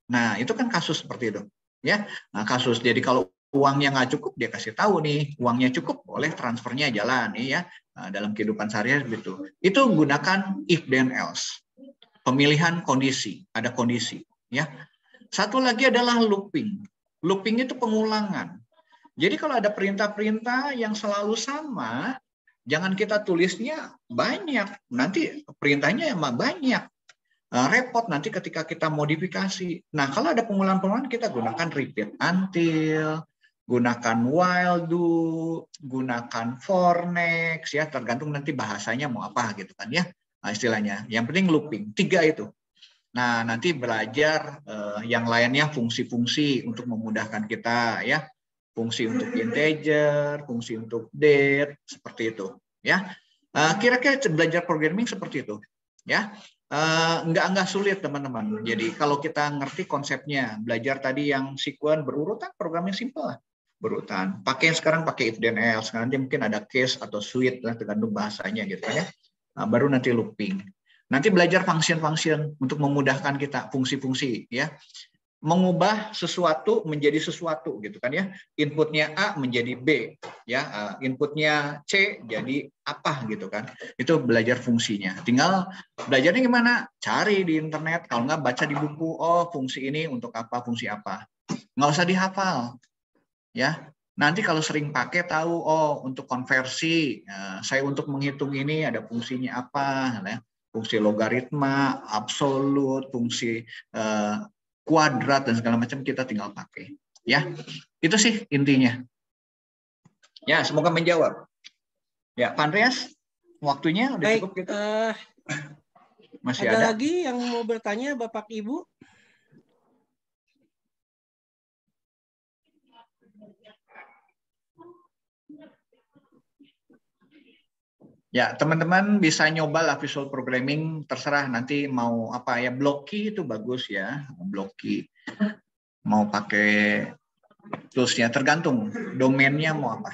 Nah, itu kan kasus seperti itu, ya. Nah, kasus. Jadi kalau uangnya nggak cukup, dia kasih tahu nih, uangnya cukup, boleh transfernya jalan, nih ya. Nah, dalam kehidupan sehari-hari begitu. Itu gunakan if then else. Pemilihan kondisi, ada kondisi, ya. Satu lagi adalah looping. Looping itu pengulangan. Jadi kalau ada perintah-perintah yang selalu sama, jangan kita tulisnya banyak, nanti perintahnya emang banyak. Repot nanti ketika kita modifikasi. Nah, kalau ada pengulangan-pengulangan, kita gunakan repeat until, gunakan while do, gunakan for next, ya tergantung nanti bahasanya mau apa gitu kan ya, istilahnya. Yang penting looping, 3 itu. Nah, nanti belajar yang lainnya fungsi-fungsi untuk memudahkan kita ya. Fungsi untuk integer, fungsi untuk date, seperti itu. Ya, kira-kira belajar programming seperti itu. Ya, nggak sulit teman-teman. Jadi kalau kita ngerti konsepnya, belajar tadi yang sequence berurutan, programnya simple lah, berurutan. Sekarang pakai if then else. Nanti mungkin ada case atau suite, tergantung bahasanya gitu ya. Nah, baru nanti looping. Nanti belajar function-function untuk memudahkan kita, fungsi-fungsi ya. Mengubah sesuatu menjadi sesuatu gitu kan ya. Inputnya A menjadi B ya, inputnya C jadi apa gitu kan. Itu belajar fungsinya. Tinggal belajarnya gimana? Cari di internet, kalau nggak baca di buku, oh fungsi ini untuk apa, fungsi apa. Nggak usah dihafal ya. Nanti kalau sering pakai tahu, oh untuk konversi, saya untuk menghitung ini ada fungsinya apa ya. Fungsi logaritma, absolut, fungsi kuadrat dan segala macam kita tinggal pakai ya. Itu sih intinya ya. Semoga menjawab ya. Pak Andreas, waktunya udah cukup gitu. Masih ada
lagi yang mau bertanya Bapak Ibu?
Ya, teman-teman bisa nyoba lah visual programming, terserah nanti mau apa ya. Blocky itu bagus ya, Blocky. Mau pakai toolsnya, tergantung domainnya mau apa.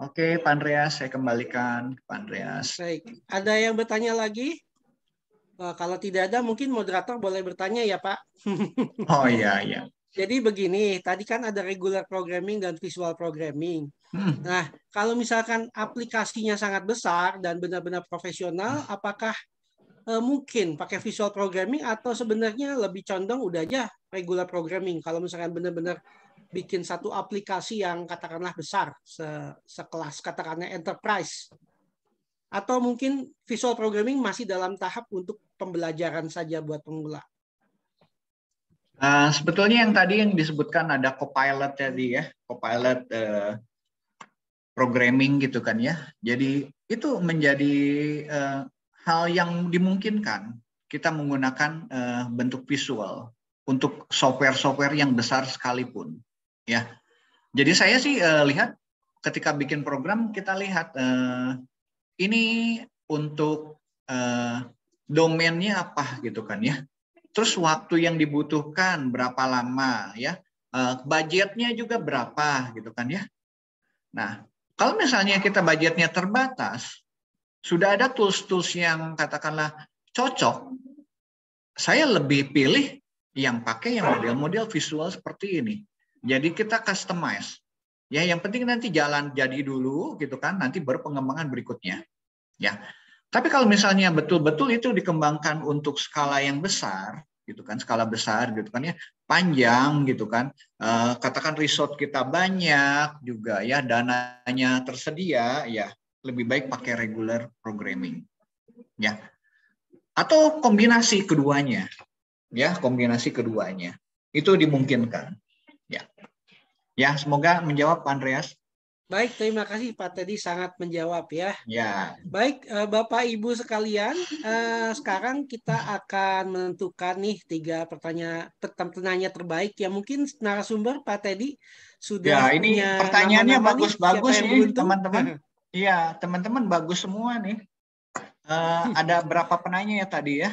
Oke, Pak Andreas, saya kembalikan ke Pak Andreas.
Baik, ada yang bertanya lagi? Kalau tidak ada, mungkin moderator boleh bertanya ya, Pak.
Oh iya.
Jadi begini, tadi kan ada regular programming dan visual programming. Nah, kalau misalkan aplikasinya sangat besar dan benar-benar profesional, apakah mungkin pakai visual programming atau sebenarnya lebih condong udah aja regular programming kalau misalkan benar-benar bikin satu aplikasi yang katakanlah besar, sekelas katakanlah enterprise. Atau mungkin visual programming masih dalam tahap untuk pembelajaran saja buat pemula.
Sebetulnya yang tadi yang disebutkan ada Copilot tadi ya, Copilot programming gitu kan ya. Jadi itu menjadi hal yang dimungkinkan kita menggunakan bentuk visual untuk software-software yang besar sekalipun ya. Jadi saya sih lihat ketika bikin program kita lihat ini untuk domainnya apa gitu kan ya. Terus waktu yang dibutuhkan berapa lama ya, budgetnya juga berapa gitu kan ya. Nah, kalau misalnya kita budgetnya terbatas, sudah ada tools-tools yang katakanlah cocok, saya lebih pilih yang pakai yang model-model visual seperti ini. Jadi kita customize. Ya, yang penting nanti jalan jadi dulu gitu kan, nanti baru pengembangan berikutnya. Ya. Tapi kalau misalnya betul-betul itu dikembangkan untuk skala yang besar, gitu kan, skala besar, gitu kan ya, panjang, gitu kan, katakan resource kita banyak juga ya, dananya tersedia, ya lebih baik pakai regular programming, ya, atau kombinasi keduanya, ya, kombinasi keduanya, itu dimungkinkan, ya, ya, semoga menjawab Pak Andreas.
Baik, terima kasih Pak Teddy, sangat menjawab ya.
Ya.
Baik, Bapak Ibu sekalian, sekarang kita akan menentukan nih 3 penanya terbaik ya. Mungkin narasumber Pak Teddy sudah
ya, ini
punya
pertanyaannya
nama-nama
bagus-bagus
nih,
nih teman-teman. Iya, teman-teman bagus semua nih. Ada berapa penanya ya tadi ya?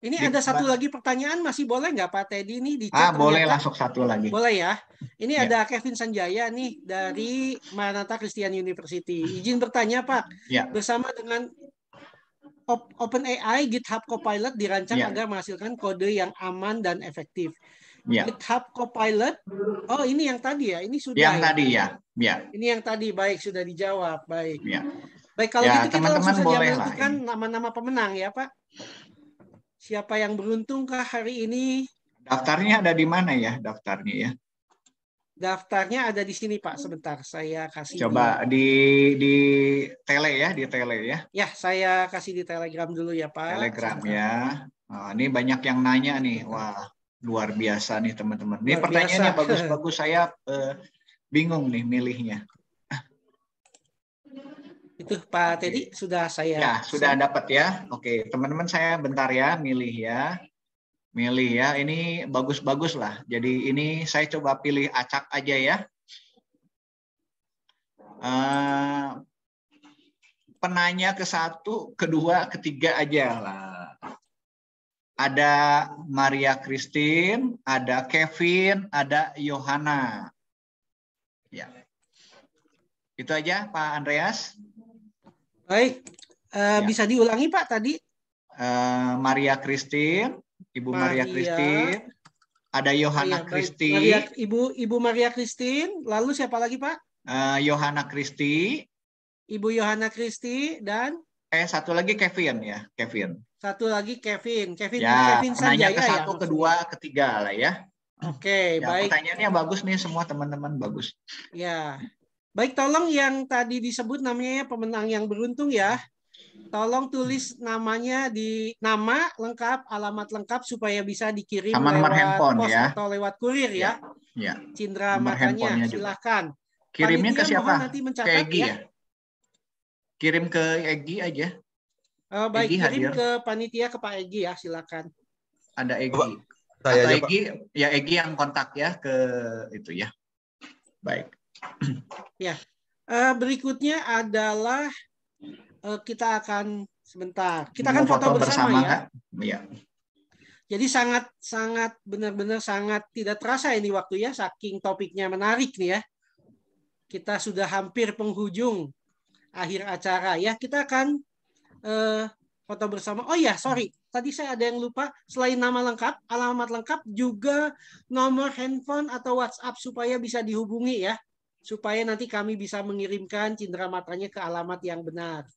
Ini ada satu lagi pertanyaan, masih boleh nggak Pak Teddy nih di chat?
Boleh langsung satu lagi.
Boleh ya. Ini
ya.
ada Kevin Sanjaya nih dari Maranatha Christian University. Izin bertanya Pak,
ya.
bersama dengan OpenAI, GitHub Copilot dirancang agar menghasilkan kode yang aman dan efektif. GitHub Copilot, oh ini yang tadi ya, ini sudah
yang
ya?
Tadi ya.
Ini yang tadi, baik, sudah dijawab, baik.
Ya.
Baik, kalau gitu kita langsung saja menentukan
lah,
nama-nama pemenang ya Pak. Siapa yang beruntungkah hari ini?
Daftarnya ada di mana ya, daftarnya ya?
Daftarnya ada di sini Pak, sebentar saya kasih.
Coba di tele ya, di tele ya.
Ya, saya kasih di Telegram dulu ya Pak.
Telegram ya. Ini banyak yang nanya nih, wah luar biasa nih teman-teman. Ini pertanyaannya bagus-bagus, saya bingung nih milihnya.
Itu Pak Teddy sudah saya.
Ya, sudah dapat ya. Oke, teman-teman saya bentar ya milih ya. Milih ya, ini bagus-bagus lah. Jadi ini saya coba pilih acak aja ya. Penanya ke-1, kedua, ketiga aja lah. Ada Maria Christine, ada Kevin, ada Yohana. Ya. Itu aja Pak Andreas.
Baik, bisa diulangi Pak tadi?
Maria Christine, Ibu Maria Christine, ada Yohana Christine.
Ibu Maria Christine, lalu siapa lagi Pak?
Yohana Christi.
Ibu Yohana Christi dan?
Satu lagi Kevin ya, Kevin.
Satu lagi Kevin.
Ya,
Kevin
Sanjaya
ke-1,
ya, kedua, ketiga lah ya.
Oke,
ya,
baik.
Pertanyaannya bagus nih semua teman-teman, bagus.
Ya. Baik, tolong yang tadi disebut namanya pemenang yang beruntung ya. Tolong tulis namanya di nama lengkap, alamat lengkap supaya bisa dikirim
sama
lewat
handphone,
pos
ya.
Atau lewat kurir ya.
Ya.
Cindra matanya, silahkan.
Kirimnya ke siapa?
Nanti mencatat,
ke Egi ya? Kirim ke Egi aja.
Baik,
Egi
kirim
hadir.
ke panitia, ke Pak Egi ya, silakan.
Ada Egi.
Saya
atau
aja,
Egi, Pak. Ya Egi yang kontak ya ke itu ya. Baik.
Ya, berikutnya adalah kita akan sebentar. Kita akan foto bersama ya.
Iya.
Jadi sangat benar-benar sangat tidak terasa ini waktu ya, saking topiknya menarik nih ya. Kita sudah hampir penghujung akhir acara ya. Kita akan foto bersama. Oh ya, sorry. tadi saya ada yang lupa, selain nama lengkap, alamat lengkap, juga nomor handphone atau WhatsApp supaya bisa dihubungi ya. Supaya nanti kami bisa mengirimkan cindera matanya ke alamat yang benar.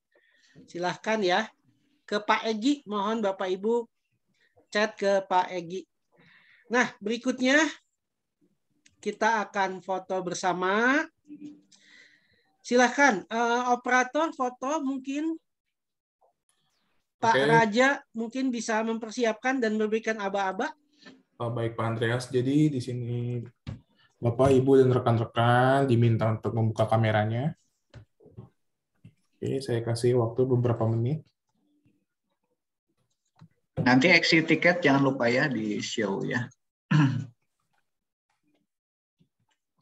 Silahkan ya. Ke Pak Egi, mohon Bapak Ibu chat ke Pak Egi. Nah, berikutnya kita akan foto bersama. Silahkan, operator foto mungkin Pak Raja mungkin bisa mempersiapkan dan memberikan aba-aba.
Baik Pak Andreas, jadi di sini Bapak, Ibu, dan rekan-rekan diminta untuk membuka kameranya. Oke, saya kasih waktu beberapa menit.
Nanti exit tiket jangan lupa ya di show ya.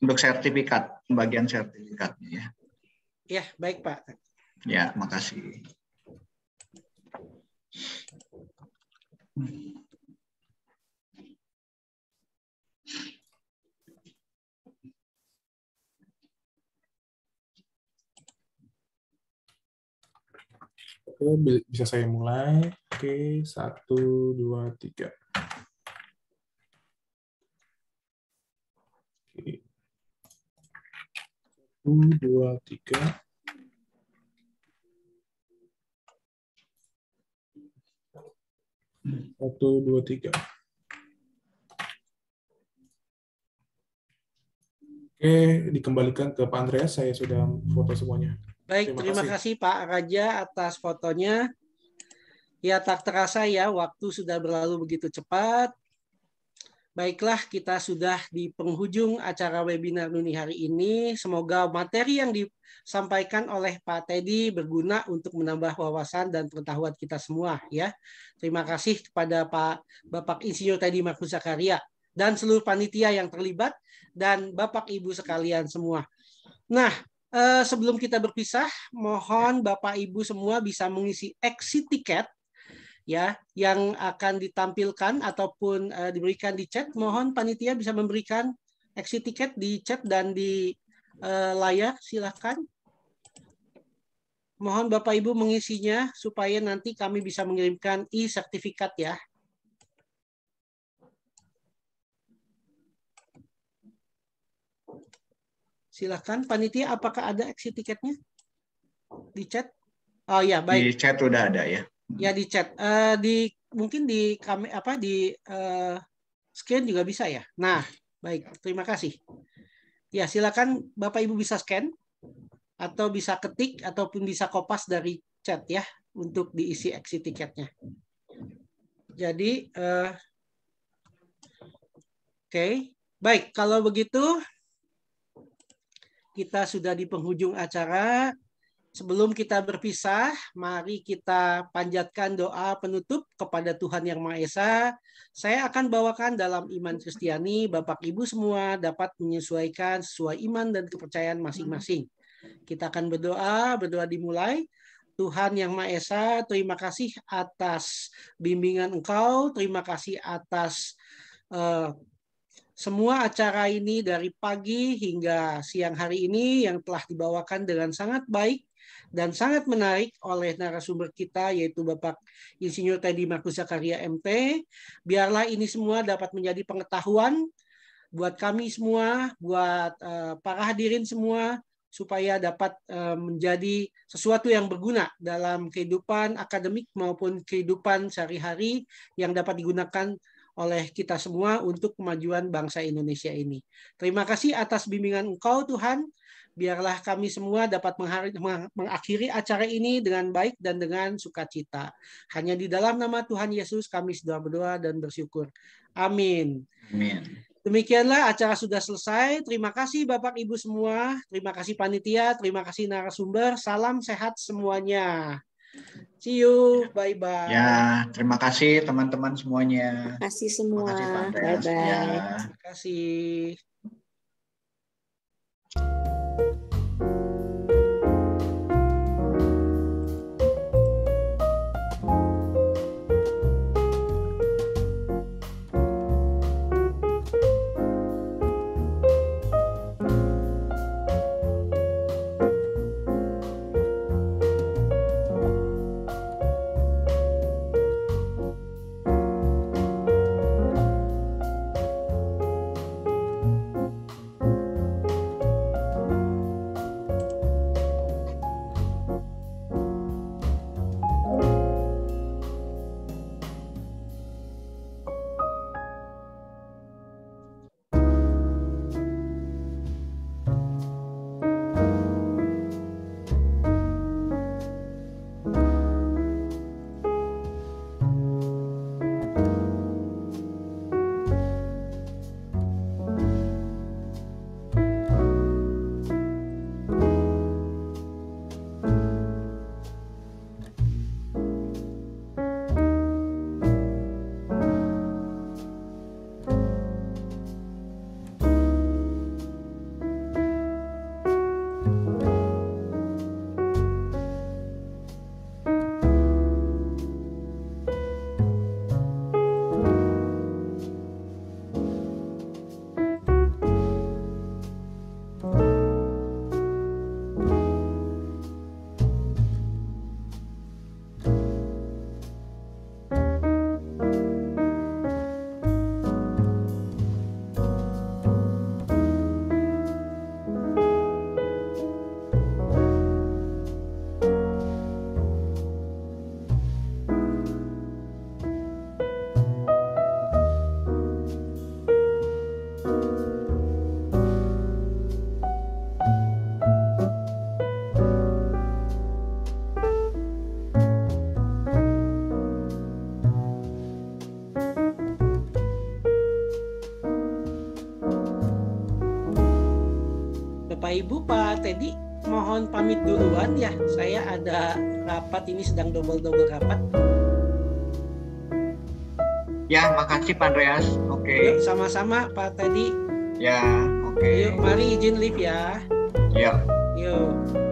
Untuk sertifikat, pembagian sertifikatnya ya.
Ya, baik Pak.
Ya, makasih.
Oke, bisa saya mulai. Oke, 1, 2, 3. Oke. 1, 2, 3. Satu, dua, tiga. Oke, dikembalikan ke Pak Andreas. Saya sudah foto semuanya.
Baik, terima kasih Pak Raja atas fotonya. Ya, tak terasa ya, waktu sudah berlalu begitu cepat. Baiklah, kita sudah di penghujung acara webinar Nuni hari ini. Semoga materi yang disampaikan oleh Pak Teddy berguna untuk menambah wawasan dan pengetahuan kita semua. Ya, terima kasih kepada Bapak Insinyur Teddy Markus Zakaria dan seluruh panitia yang terlibat dan Bapak Ibu sekalian semua. Nah, sebelum kita berpisah, mohon Bapak Ibu semua bisa mengisi exit tiket ya yang akan ditampilkan ataupun diberikan di chat. Mohon panitia bisa memberikan exit tiket di chat dan di layar, silakan. Mohon Bapak Ibu mengisinya supaya nanti kami bisa mengirimkan e-sertifikat ya. Silakan panitia, apakah ada exit tiketnya di chat? Oh ya, baik.
Di chat sudah ada ya.
Ya di chat, mungkin di scan juga bisa ya. Nah, baik, terima kasih. Ya silakan Bapak Ibu bisa scan atau bisa ketik ataupun bisa kopas dari chat ya untuk diisi exit tiketnya. Jadi, oke, baik kalau begitu kita sudah di penghujung acara. Sebelum kita berpisah, mari kita panjatkan doa penutup kepada Tuhan Yang Maha Esa. Saya akan bawakan dalam iman Kristiani, Bapak Ibu semua dapat menyesuaikan sesuai iman dan kepercayaan masing-masing. Kita akan berdoa dimulai. Tuhan Yang Maha Esa, terima kasih atas bimbingan Engkau, terima kasih atas semua acara ini dari pagi hingga siang hari ini yang telah dibawakan dengan sangat baik dan sangat menarik oleh narasumber kita yaitu Bapak Insinyur Teddy Markus Zakaria MT. Biarlah ini semua dapat menjadi pengetahuan buat kami semua, buat para hadirin semua, supaya dapat menjadi sesuatu yang berguna dalam kehidupan akademik maupun kehidupan sehari-hari yang dapat digunakan oleh kita semua untuk kemajuan bangsa Indonesia ini. Terima kasih atas bimbingan Engkau Tuhan. Biarlah kami semua dapat mengakhiri acara ini dengan baik dan dengan sukacita. Hanya di dalam nama Tuhan Yesus kami sudah berdoa dan bersyukur. Amin.
Amin.
Demikianlah acara sudah selesai. Terima kasih Bapak Ibu semua. Terima kasih panitia. Terima kasih narasumber. Salam sehat semuanya. See you. Bye-bye.
Ya, terima kasih teman-teman semuanya.
Terima kasih semua.
Terima kasih Pak Andreas.
Bye-bye.
Ya.
Terima kasih. Pak Teddy, mohon pamit duluan ya. Saya ada rapat ini, sedang double rapat.
Ya, makasih Pak Andreas. Oke.
Yuk, sama-sama Pak Teddy.
Ya, oke.
Yuk, mari izin live ya.
Ya.
Yuk.